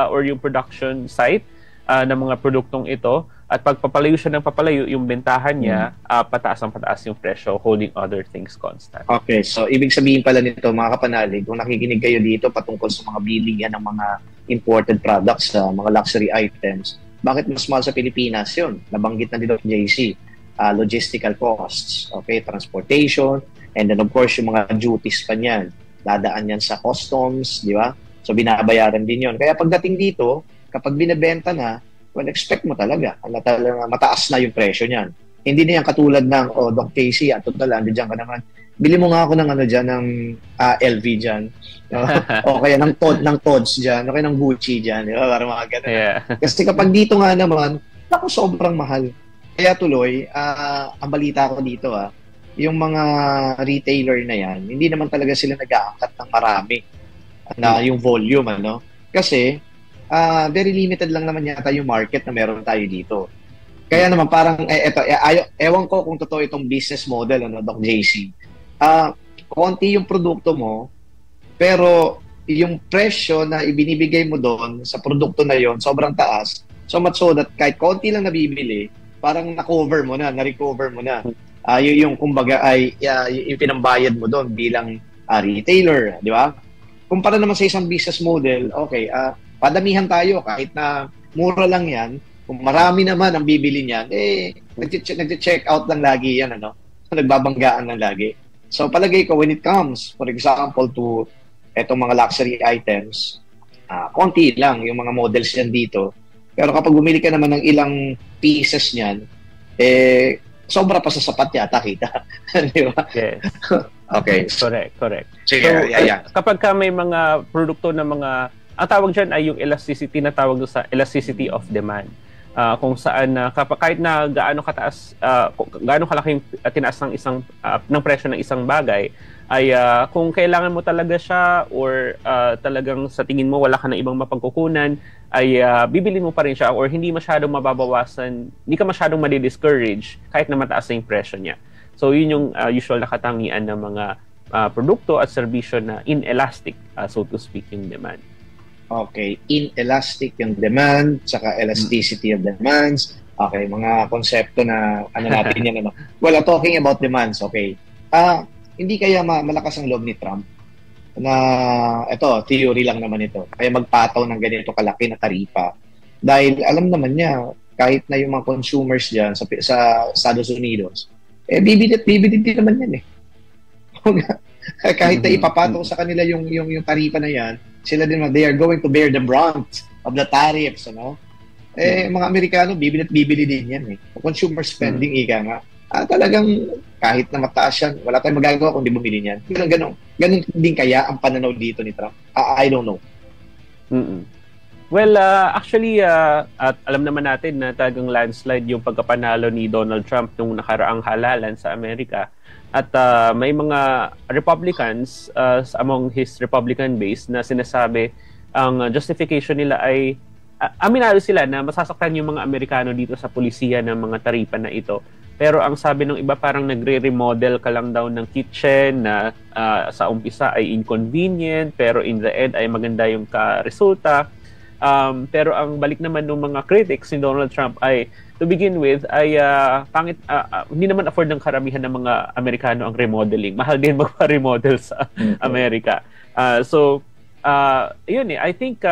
or yung production site ng mga produktong ito. At pag papalayo siya ng papalayo, yung bentahan niya, pataas ang pataas yung presyo, holding other things constant. Okay, so ibig sabihin pala nito, mga kapanalig, kung nakikinig kayo dito patungkol sa mga bilihan ng mga imported products, mga luxury items, bakit mas mahal sa Pilipinas yun? Nabanggit na dito JC, logistical costs, okay, transportation, and then of course yung mga duties pa niyan, dadaan yan sa customs, di ba? So binabayaran din yun. Kaya pagdating dito, kapag binebenta na, well, expect mo talaga mataas na yung presyo niyan. Hindi na yan katulad ng, Doc Casey, at total, andiyan ka naman. Bili mo nga ako ng ng LV dyan. O kaya ng Tods dyan. O kaya ng Gucci dyan. Diba? Para mga ganun. Yeah. Kasi kapag dito nga naman, naku, sobrang mahal. Kaya tuloy, ang balita ko dito, yung mga retailer na yan, hindi naman talaga sila nag-aangkat ng marami na yung volume, Kasi, very limited lang naman yata yung market na meron tayo dito. Kaya naman parang, ewan ko kung totoo itong business model, Doc JC. Konti yung produkto mo, pero yung presyo na ibinibigay mo doon sa produkto na yon sobrang taas. So much so that kahit konti lang nabibili, parang na-cover mo na, na-recover mo na. Yung kumbaga ay yung pinambayad mo doon bilang retailer, di ba? Kumpara naman sa isang business model, okay, padamihan tayo kahit na mura lang yan, kung marami naman ang bibili niyan, nag-check out lang lagi yan, nagbabanggaan lang lagi. So palagay ko, when it comes, for example, to etong mga luxury items, konti lang yung mga models yan dito. Pero kapag bumili ka naman ng ilang pieces niyan, sobra pa sa sapat yata kita. Di ba? Yes. Okay. Correct. Sige, so, kapag ka may mga produkto na mga, ang tawag dyan ay yung elasticity, na tawag doon sa elasticity of demand. Kung saan kahit na gaano kataas, gaano kalaking tinaas ng presyo ng isang bagay, ay kung kailangan mo talaga siya or talagang sa tingin mo wala ka na ibang mapagkukunan, ay bibilin mo pa rin siya or hindi masyadong mababawasan, hindi ka masyadong madi-discourage kahit na mataas na yung presyo niya. So yun yung usual na katangian ng mga produkto at serbisyo na inelastic, so to speak, yung demand. Okay, inelastic yung demand, saka elasticity of demands. Okay, mga konsepto na natin yan. Well, talking about demands, okay. Hindi kaya malakas ang loob ni Trump na, theory lang naman ito, kaya magpataw ng ganito kalaki na taripa. Dahil alam naman niya, kahit na yung mga consumers dyan sa Estados Unidos, bibili din naman yan kahit na ipapataw sa kanila yung taripa na yan, sila din, they are going to bear the brunt of the tariffs, mga Amerikano, bibili din yan Consumer spending, ika nga. Talagang kahit na mataas yan, wala tayong magagawa kung di bumili niyan. Ganun din kaya ang pananaw dito ni Trump? I don't know. Well, actually, at alam naman natin na talagang landslide yung pagkapanalo ni Donald Trump nung nakaraang halalan sa Amerika. At may mga Republicans among his Republican base na sinasabi ang justification nila ay aminado sila na masasaktan yung mga Amerikano dito sa pulisiya ng mga taripa na ito. Pero ang sabi ng iba, parang nagre-remodel ka lang daw ng kitchen na sa umpisa ay inconvenient, pero in the end ay maganda yung resulta. Pero ang balik naman ng mga critics ni Donald Trump ay, to begin with, ay pangit, hindi naman afford ng karamihan ng mga Amerikano ang remodeling. Mahal din magpa-remodel sa Amerika. Yun I think,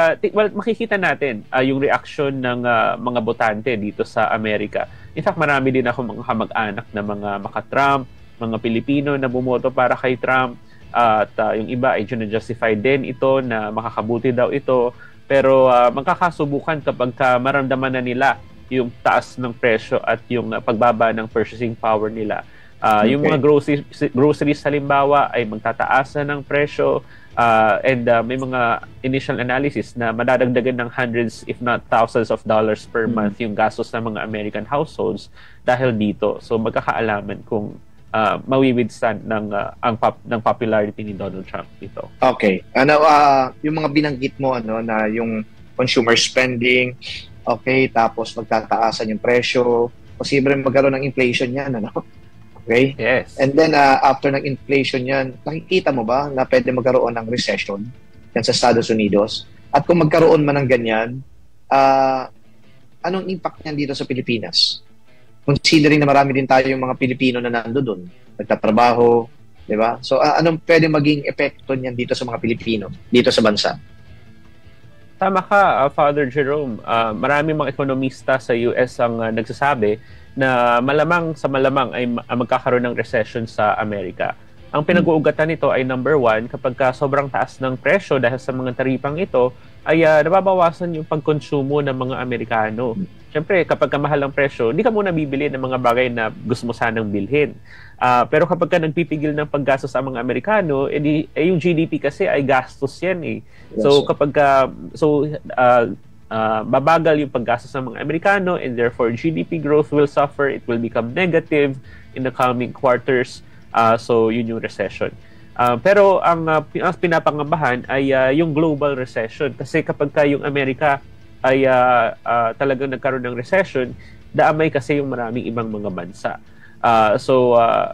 makikita natin yung reaction ng mga botante dito sa Amerika. In fact, marami din ako mga kamag-anak na mga maka-Trump, mga Pilipino na bumoto para kay Trump. At yung iba ay justify din ito na makakabuti daw ito. Pero magkakasubukan kapag maramdaman na nila yung taas ng presyo at yung pagbaba ng purchasing power nila. Yung mga groceries halimbawa ay magtataas na ng presyo. And may mga initial analysis na madadagdagan ng hundreds if not thousands of dollars per month yung gastos ng mga American households dahil dito. So magkakaalaman kung mawi-withstand ng popularity ni Donald Trump dito. Okay. Yung mga binanggit mo na yung consumer spending, okay, tapos magtataasan yung presyo, posible magkaroon ng inflation yan, Okay? Yes. And then, after ng inflation yan, nakikita mo ba na pwede magkaroon ng recession yan sa Estados Unidos? At kung magkaroon man ng ganyan, anong impact niyan dito sa Pilipinas? Considering na marami din tayo yung mga Pilipino na nandoon, nagtatrabaho, di ba? So, anong pwede maging epekto niyan dito sa mga Pilipino, dito sa bansa? Tama ka, Father Jerome. Marami mga ekonomista sa US ang nagsasabi na malamang ay magkakaroon ng recession sa Amerika. Ang pinag-uugatan nito ay number one, kapag sobrang taas ng presyo dahil sa mga taripang ito, ay nababawasan yung pagkonsumo ng mga Amerikano. Siyempre, kapag mahal ang presyo, hindi ka muna bibili ng mga bagay na gusto mo sanang bilhin. Pero kapag nagpipigil ng paggastos sa mga Amerikano, yung GDP kasi ay gastos yan eh. So kapag babagal yung paggastos ng mga Amerikano and therefore GDP growth will suffer, it will become negative in the coming quarters. So yun yung recession. Pero ang pinapangabahan ay yung global recession, kasi kapag yung Amerika ay talagang nagkaroon ng recession, daamay kasi yung maraming ibang mga bansa.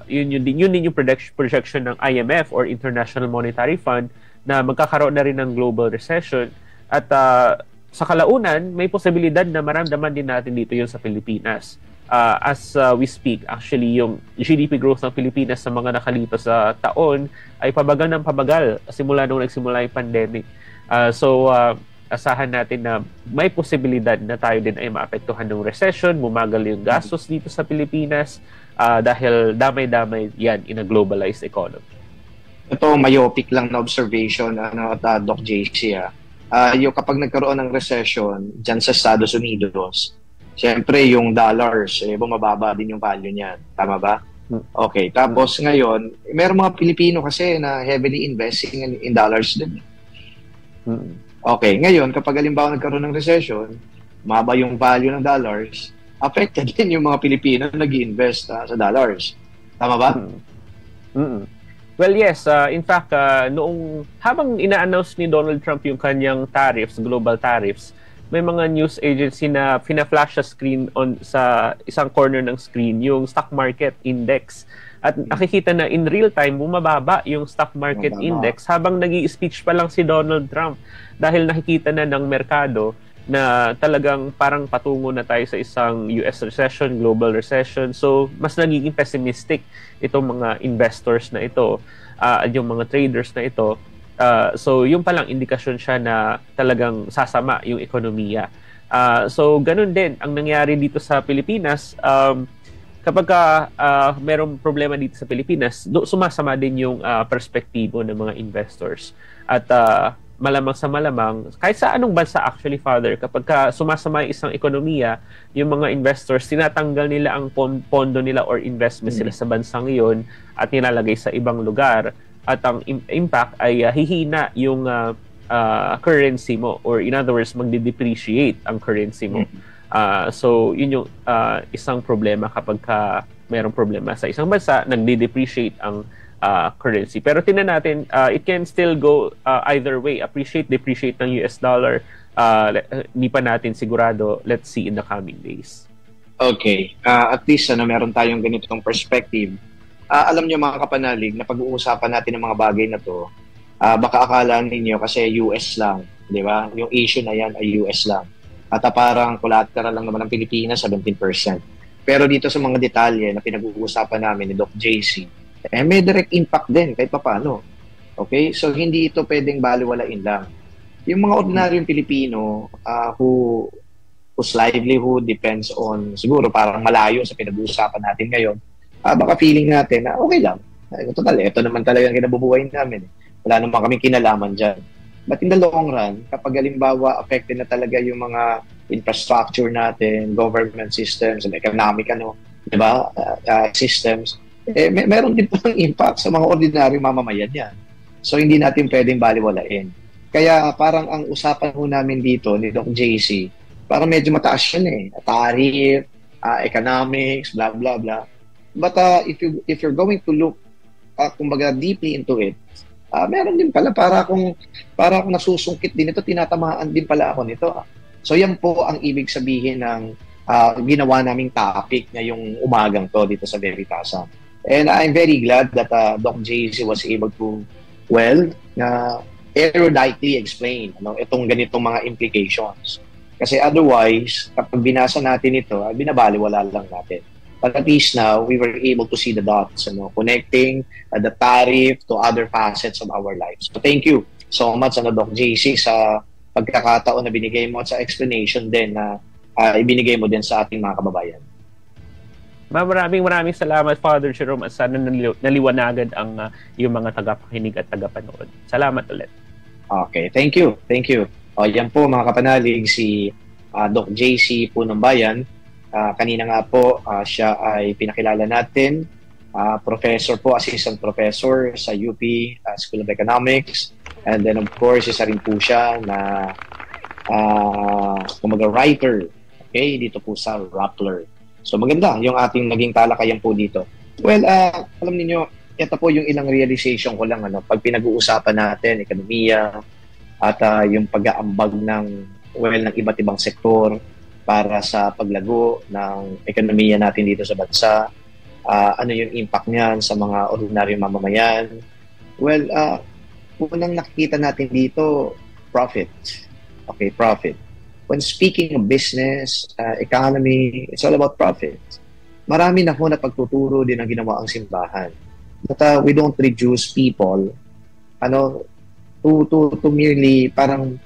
Yun din yung projection ng IMF or International Monetary Fund na magkakaroon na rin ng global recession. At sa kalaunan, may posibilidad na maramdaman din natin dito yun sa Pilipinas. As we speak, actually, yung GDP growth ng Pilipinas sa mga nakalipas sa taon ay pabagal ng pabagal simula nung nagsimula yung pandemic. Asahan natin na may posibilidad na tayo din ay maapektuhan ng recession, mumagal yung gastos dito sa Pilipinas dahil damay-damay yan in a globalized economy. Ito, myopic lang na observation, Doc JC. Yung kapag nagkaroon ng recession dyan sa Estados Unidos, siyempre yung dollars, bumababa din yung value niyan. Tama ba? Okay. Tapos ngayon, meron mga Pilipino kasi na heavily investing in dollars din. Okay. Ngayon, kapag halimbawa nagkaroon ng recession, maba yung value ng dollars, affected din yung mga Pilipino na nag-i-invest sa dollars. Tama ba? Well, yes. In fact, habang ina-announce ni Donald Trump yung kanyang tariffs, global tariffs, may mga news agency na fina-flash sa screen sa isang corner ng screen yung stock market index. At nakikita na in real time, bumababa yung stock market index habang nag-i-speech pa lang si Donald Trump, dahil nakikita na ng merkado na talagang parang patungo na tayo sa isang US recession, global recession. So, mas nagiging pessimistic itong mga investors na ito, yung mga traders na ito. So, yung palang indikasyon siya na talagang sasama yung ekonomiya. So, ganun din ang nangyari dito sa Pilipinas. Kapag merong problema dito sa Pilipinas, sumasama din yung perspektibo ng mga investors. At malamang sa malamang, kahit sa anong bansa actually, Father, kapag sumasama yung isang ekonomiya, yung mga investors, tinatanggal nila ang pondo nila or investment sila sa bansang iyon at nilalagay sa ibang lugar. At ang impact ay hihina yung currency mo, or in other words, magde-depreciate ang currency mo. So, yun yung isang problema kapag mayroong problema sa isang bansa, nagde-depreciate ang currency. Pero tingnan natin, it can still go either way. Appreciate, depreciate ng US dollar. Hindi pa natin sigurado. Let's see in the coming days. Okay. At least meron tayong ganitong perspective. Alam niyo mga kapanalig, na pag-uusapan natin ng mga bagay na to, baka akala ninyo kasi US lang, di ba? Yung issue na yan ay US lang. At parang collateral lang naman ng Pilipinas, 17%. Pero dito sa mga detalye na pinag-uusapan namin ni Doc JC, may direct impact din kahit paano. Okay? So, hindi ito pwedeng baliwalain lang. Yung mga ordinaryong Pilipino whose livelihood depends on, siguro parang malayo sa pinag-uusapan natin ngayon, baka feeling natin na okay lang. Total, ito naman talaga ang kinabubuhay namin. Wala naman kaming kinalaman dyan. But in the long run, kapag halimbawa affected na talaga yung mga infrastructure natin, government systems, and economic systems, meron din pang impact sa mga ordinaryong mamamayan yan. So hindi natin pwedeng baliwalain. Kaya parang ang usapan ho namin dito ni Doc JC, parang medyo mataas yun eh. Tariff, economics, blah, blah, blah. But if you're going to look, kumbaga deeply into it, meron din pala para akong nasusungkit din ito, tinatamaan din pala ako nito. So yan po ang ibig sabihin ng ginawa naming topic ngayong umagang to dito sa Veritasan. And I'm very glad that Doc JC was able to, eruditely explain itong ganitong mga implications. Kasi otherwise, kapag binasa natin ito, binabaliwala lang natin. But at least now, we were able to see the dots, connecting the tariff to other facets of our lives. So thank you so much, Doc JC, sa pagkakataon na binigay mo at sa explanation din na ibinigay mo din sa ating mga kababayan. Maraming salamat, Father Jerome, at sana naliwanagan ang yung mga tagapakinig at tagapanood. Salamat ulit. Okay, thank you. O, yan po mga kapanalig, si Doc JC po ng Bayan. Kanina nga po, siya ay pinakilala natin. Professor po, assistant professor sa UP School of Economics. And then of course, isa rin po siya na writer, okay, dito po sa Rappler. So maganda yung ating naging talakayan po dito. Well, alam niyo, ito po yung ilang realization ko lang pag pinag-uusapan natin ekonomiya at yung pag-aambag ng iba't ibang sektor para sa paglago ng ekonomiya natin dito sa bansa. Ano yung impact niyan sa mga ordinaryong mamamayan? Well, unang nakikita natin dito, profit. Okay, profit. When speaking of business, economy, it's all about profit. Marami na po na pagtuturo din ang ginawa ang simbahan. But we don't reduce people to merely parang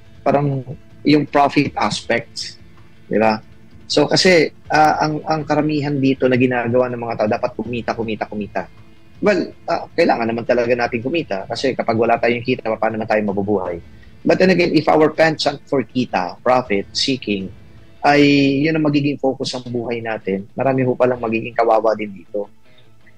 yung profit aspect, di ba? So kasi ang karamihan dito na ginagawa ng mga tao dapat kumita. Well, kailangan naman talaga natin kumita kasi kapag wala tayong kita, paano na tayo mabubuhay? But then again, if our penchant for kita, profit seeking, ay yun ang magiging focus ng buhay natin, marami ho palang magiging kawawa din dito.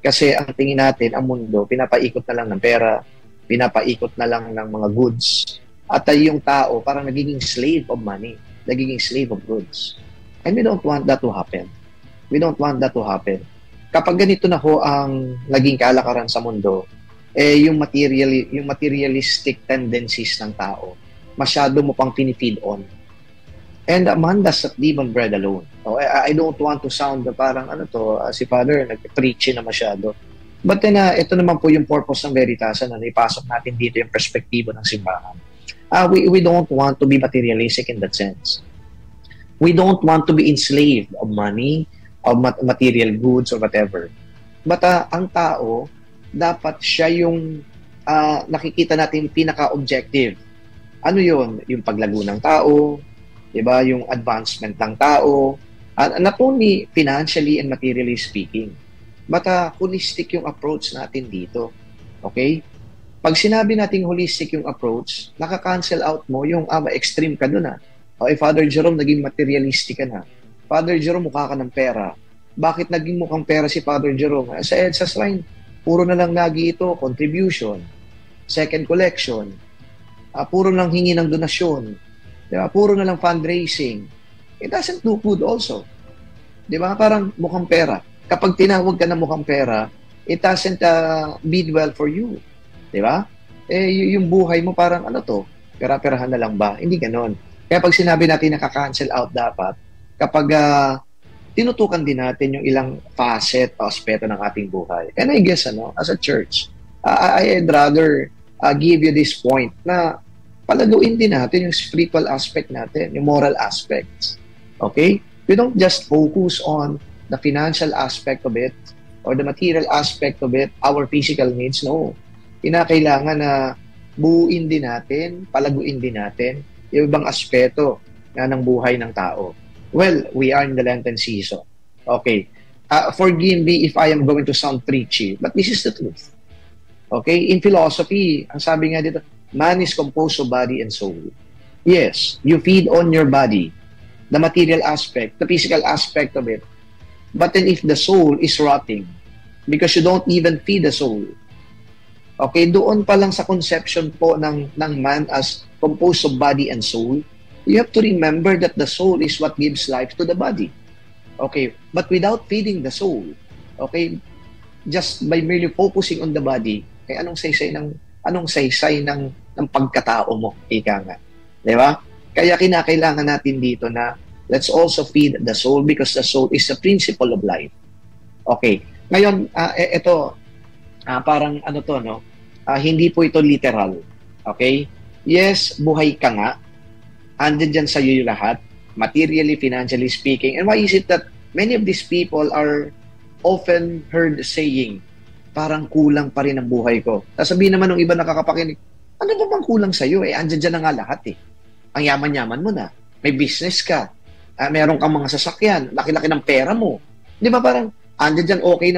Kasi ang tingin natin, ang mundo, pinapaikot na lang ng pera, pinapaikot na lang ng mga goods, at yung tao parang nagiging slave of money, nagiging slave of goods. And we don't want that to happen. Kapag ganito na ho ang naging kalakaran sa mundo, yung materialistic tendencies ng tao, masyado mo pang pinifeed on. And man does not live on bread alone. So, I don't want to sound parang si Father, nag-preachy na masyado. But then, ito naman po yung purpose ng Veritasan na ipasok natin dito yung perspektibo ng simbahan. We don't want to be materialistic in that sense. We don't want to be enslaved of money, of material goods, or whatever. But ang tao, dapat siya yung nakikita natin pinaka-objective. Ano yun? Yung paglago ng tao, diba? Yung advancement ng tao, not only financially and materially speaking, but holistic yung approach natin dito. Okay? Pag sinabi nating holistic yung approach, nakaka-cancel out mo yung extreme ka dun . Okay, Father Jerome, naging materialistic ka na. Father Jerome, mukha ka ng pera. Bakit naging mukhang pera si Father Jerome? Sa EDSA line, puro na lang lagi ito, contribution, second collection, puro lang hingi ng donasyon, diba? Puro na lang fundraising. It doesn't do good also. Diba? Parang mukhang pera. Kapag tinawag ka na mukhang pera, it doesn't bid well for you. Diba? Yung buhay mo parang pera-perahan na lang ba? Hindi ganon. Kaya pag sinabi natin nakaka-cancel out dapat, kapag tinutukan din natin yung ilang facet o aspeto ng ating buhay. And I guess, as a church, I'd rather give you this point na palaguin din natin yung spiritual aspect natin, yung moral aspects. Okay? We don't just focus on the financial aspect of it or the material aspect of it, our physical needs. No. Kinakailangan na buuin din natin, palaguin din natin yung ibang aspeto ng buhay ng tao. Well, we are in the Lenten season. Okay. Forgive me if I am going to sound preachy, but this is the truth. Okay? In philosophy, ang sabi nga dito, man is composed of body and soul. Yes, you feed on your body, the material aspect, the physical aspect of it. But then if the soul is rotting, because you don't even feed the soul, Okay, doon pa lang sa conception po ng man as composed of body and soul, you have to remember that the soul is what gives life to the body. Okay, but without feeding the soul, okay, just by merely focusing on the body, anong saysay ng pagkatao mo, ika nga. Di ba? Kaya kinakailangan natin dito na let's also feed the soul because the soul is the principle of life. Okay. Ngayon, parang ano to, no? Hindi po ito literal. Okay? Yes, buhay ka nga. Andyan dyan sa iyo lahat, materially, financially speaking. And why is it that many of these people are often heard saying, parang kulang pa rin ang buhay ko. Sasabihin naman ng iba nakakapakinig, ano ba bang kulang sa'yo? Andyan dyan na nga lahat eh. Ang yaman-yaman mo na. May business ka. Meron kang mga sasakyan. Laki-laki ng pera mo. Di ba parang, andyan dyan okay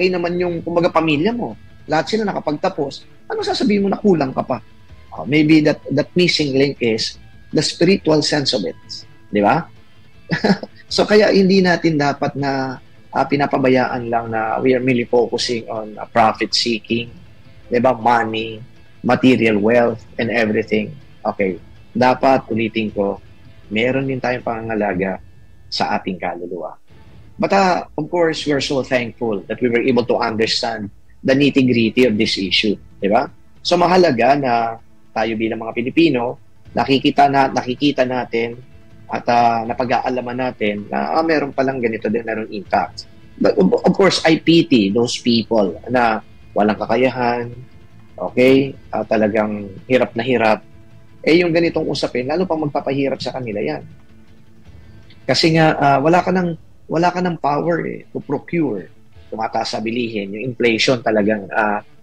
naman yung kumbaga pamilya mo. Lahat sila nakapagtapos. Ano sasabihin mo na kulang ka pa? Maybe that missing link is the spiritual sense of it. Di ba? So kaya hindi natin dapat na pinapabayaan lang na we are merely focusing on profit seeking, di ba? Money, material wealth, and everything. Okay. Dapat, ulitin ko, meron din tayong pangangalaga sa ating kaluluwa. But of course, we're so thankful that we were able to understand the nitty-gritty of this issue. Di ba? So mahalaga na tayo bilang mga Pilipino, nakikita natin at napag-aalaman natin na meron palang ganito din, meron impact. But of course, I pity those people na walang kakayahan, okay, talagang hirap na hirap. Yung ganitong usapin, lalo pang magpapahirap sa kanila yan. Kasi nga, wala ka ng power to procure. Tumataas sa bilihin, yung inflation talagang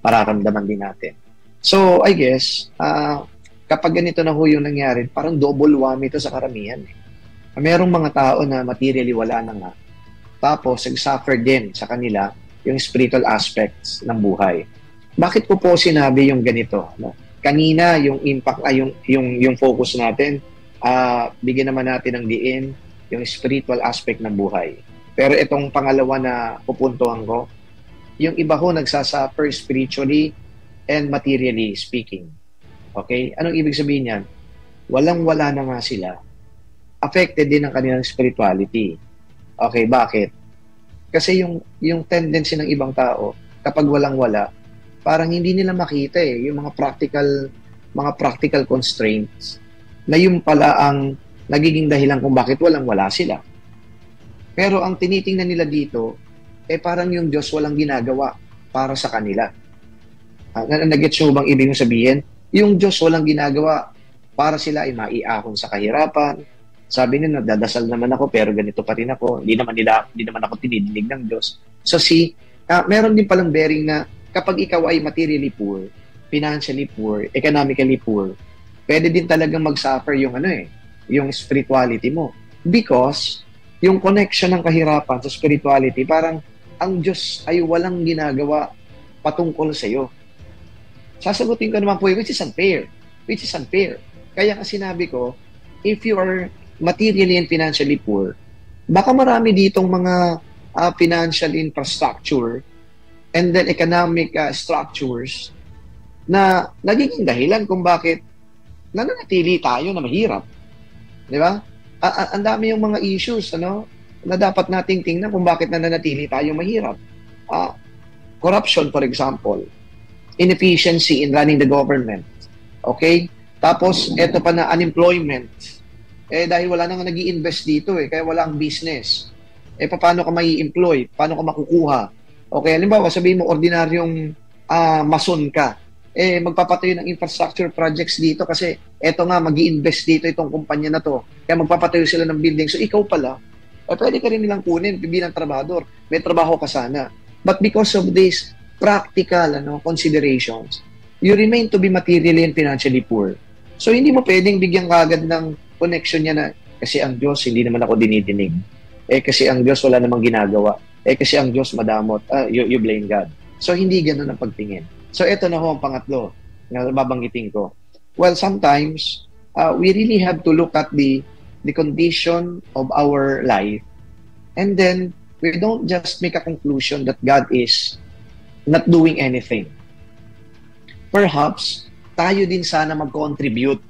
mararamdaman din natin. So, I guess, kapag ganito na ho yung nangyari, parang double whammy ito sa karamihan. Merong mga tao na materially wala na nga. Tapos, nag-suffer din sa kanila yung spiritual aspects ng buhay. Bakit ko po sinabi yung ganito? Kanina, yung impact, yung focus natin, bigyan naman natin ng diin yung spiritual aspect ng buhay. Pero itong pangalawa na pupuntuhan ko, yung iba ho nagsasuffer spiritually and materially speaking. Okay? Anong ibig sabihin yan? Walang-wala na nga sila. Affected din ang kanilang spirituality. Okay, bakit? Kasi yung tendency ng ibang tao, kapag walang-wala, parang hindi nila makita yung mga practical constraints na yung pala ang nagiging dahilan kung bakit walang-wala sila. Pero ang tinitingnan nila dito, parang yung Diyos walang ginagawa para sa kanila. Nag-gets mo bang ibig sabihin? Yung Diyos walang ginagawa para sila ay maiahon sa kahirapan. Sabi nila, dadasal naman ako pero ganito pa rin ako. Hindi naman ako tinidinig ng Diyos. So meron din palang bearing na kapag ikaw ay materially poor, financially poor, economically poor, pwede din talagang mag-suffer yung spirituality mo. Because yung connection ng kahirapan sa spirituality, parang ang Diyos ay walang ginagawa patungkol sa iyo. Sasagutin ko naman po which is unfair. Kaya nga sinabi ko, if you are materially and financially poor, baka marami ditong mga financial infrastructure and then economic structures na nagiging dahilan kung bakit nananatili tayo na mahirap. Di ba? Ang dami yung mga issues na dapat nating tingnan kung bakit nananatili tayo mahirap. Corruption, for example. Inefficiency in running the government. Okay? Tapos, eto pa na unemployment. Dahil wala nang nag-i-invest dito kaya wala ang business. Paano ka mai-employ? Paano ka makukuha? Okay, halimbawa, sabihin mo, ordinaryong mason ka. Magpapatayo ng infrastructure projects dito kasi eto nga, mag-i-invest dito itong kumpanya na to. Kaya magpapatayo sila ng building. So, ikaw pala, pwede ka rin nilang kunin bilang trabahador. May trabaho ka sana. But because of these practical considerations, you remain to be materially and financially poor. So, hindi mo pwedeng bigyan kagad ng connection niya na kasi ang Diyos, hindi naman ako dinidinig. Kasi ang Diyos wala namang ginagawa. Kasi ang Diyos madamot. You blame God. So, hindi ganun ang pagtingin. So, eto na ho ang pangatlo na babanggitin ko. Well, sometimes, we really have to look at the condition of our life and then we don't just make a conclusion that God is not doing anything. perhaps tayo din sana mag-contribute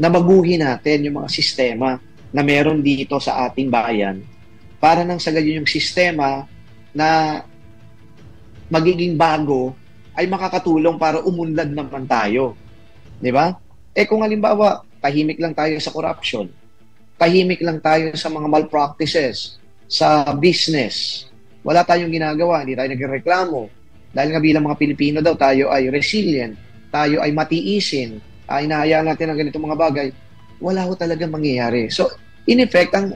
na baguhin natin yung mga sistema na meron dito sa ating bayan para nang sa gayon yung sistema na magiging bago ay makakatulong para umunlad naman tayo. Di ba? Kung halimbawa, tahimik lang tayo sa corruption, tahimik lang tayo sa mga malpractices, sa business, wala tayong ginagawa, hindi tayo nagreklamo. Dahil nga bilang mga Pilipino daw, tayo ay resilient, tayo ay matiisin, hinahayaan natin ang ganitong mga bagay, wala ho talaga mangyayari. So, in effect, ang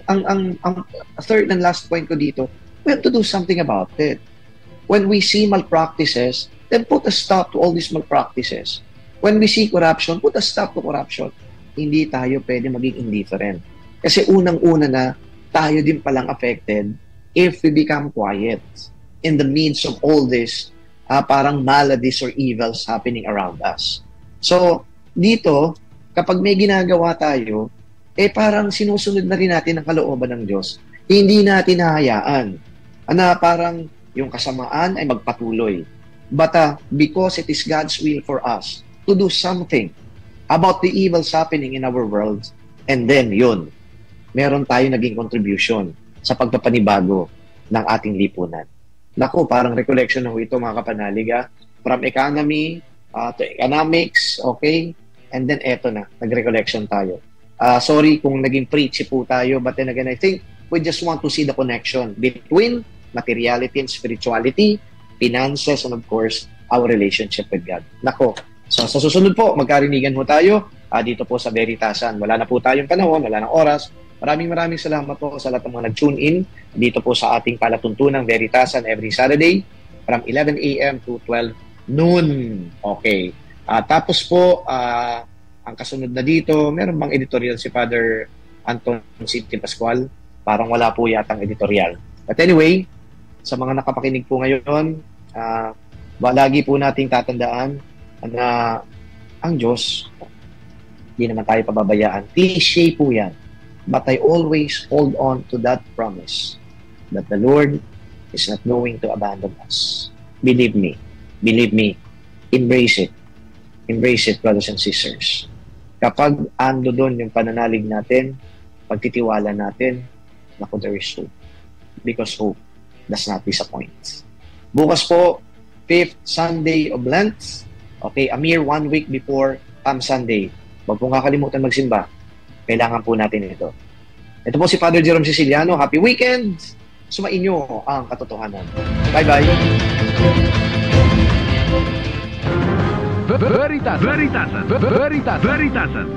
third and last point ko dito, we have to do something about it. When we see malpractices, then put a stop to all these malpractices. When we see corruption, put a stop to corruption. Hindi tayo pwede maging indifferent. Kasi unang-una na, tayo din palang affected if we become quiet in the midst of all this parang maladies or evils happening around us. So, dito, kapag may ginagawa tayo, parang sinusunod na rin natin ang kalooban ng Diyos. Hindi natin hahayaan na parang yung kasamaan ay magpatuloy. But because it is God's will for us to do something about the evils happening in our world, and then yun, meron tayo naging contribution sa pagpapanibago ng ating lipunan. Naku, parang recollection na ho ito mga kapanalig. From economy to economics, okay? And then eto na, nag-recollection tayo. Sorry kung naging preachy po tayo, but then again, I think we just want to see the connection between materiality and spirituality, finances, and of course, our relationship with God. Nako, so sa susunod po, magkarinigan mo tayo dito po sa Veritasan. Wala na po tayong panahon, wala ng oras. Maraming salamat po sa lahat ng mga nag-tune in dito po sa ating palatuntunang Veritasan every Saturday from 11 a.m. to 12 noon. Okay. Tapos po, ang kasunod na dito, meron bang editorial si Father Anton City Pascual? Parang wala po yatang editorial. But anyway, sa mga nakapakinig po ngayon, lagi po nating tatandaan na ang Diyos, hindi naman tayo pababayaan. Cliché po yan. But I always hold on to that promise that the Lord is not going to abandon us. Believe me. Believe me. Embrace it. Embrace it, brothers and sisters. Kapag ando doon yung pananalig natin, pagtitiwala natin, naku, there is hope. Because hope does not disappoint. Bukas po, 5th Sunday of Lent. Okay, a mere 1 week before Palm Sunday. Huwag pong kakalimutan magsimba. Kailangan po natin ito. Ito po si Father Jerome Siciliano. Happy weekend! Sumainyo ang katotohanan. Bye-bye! Veritasan.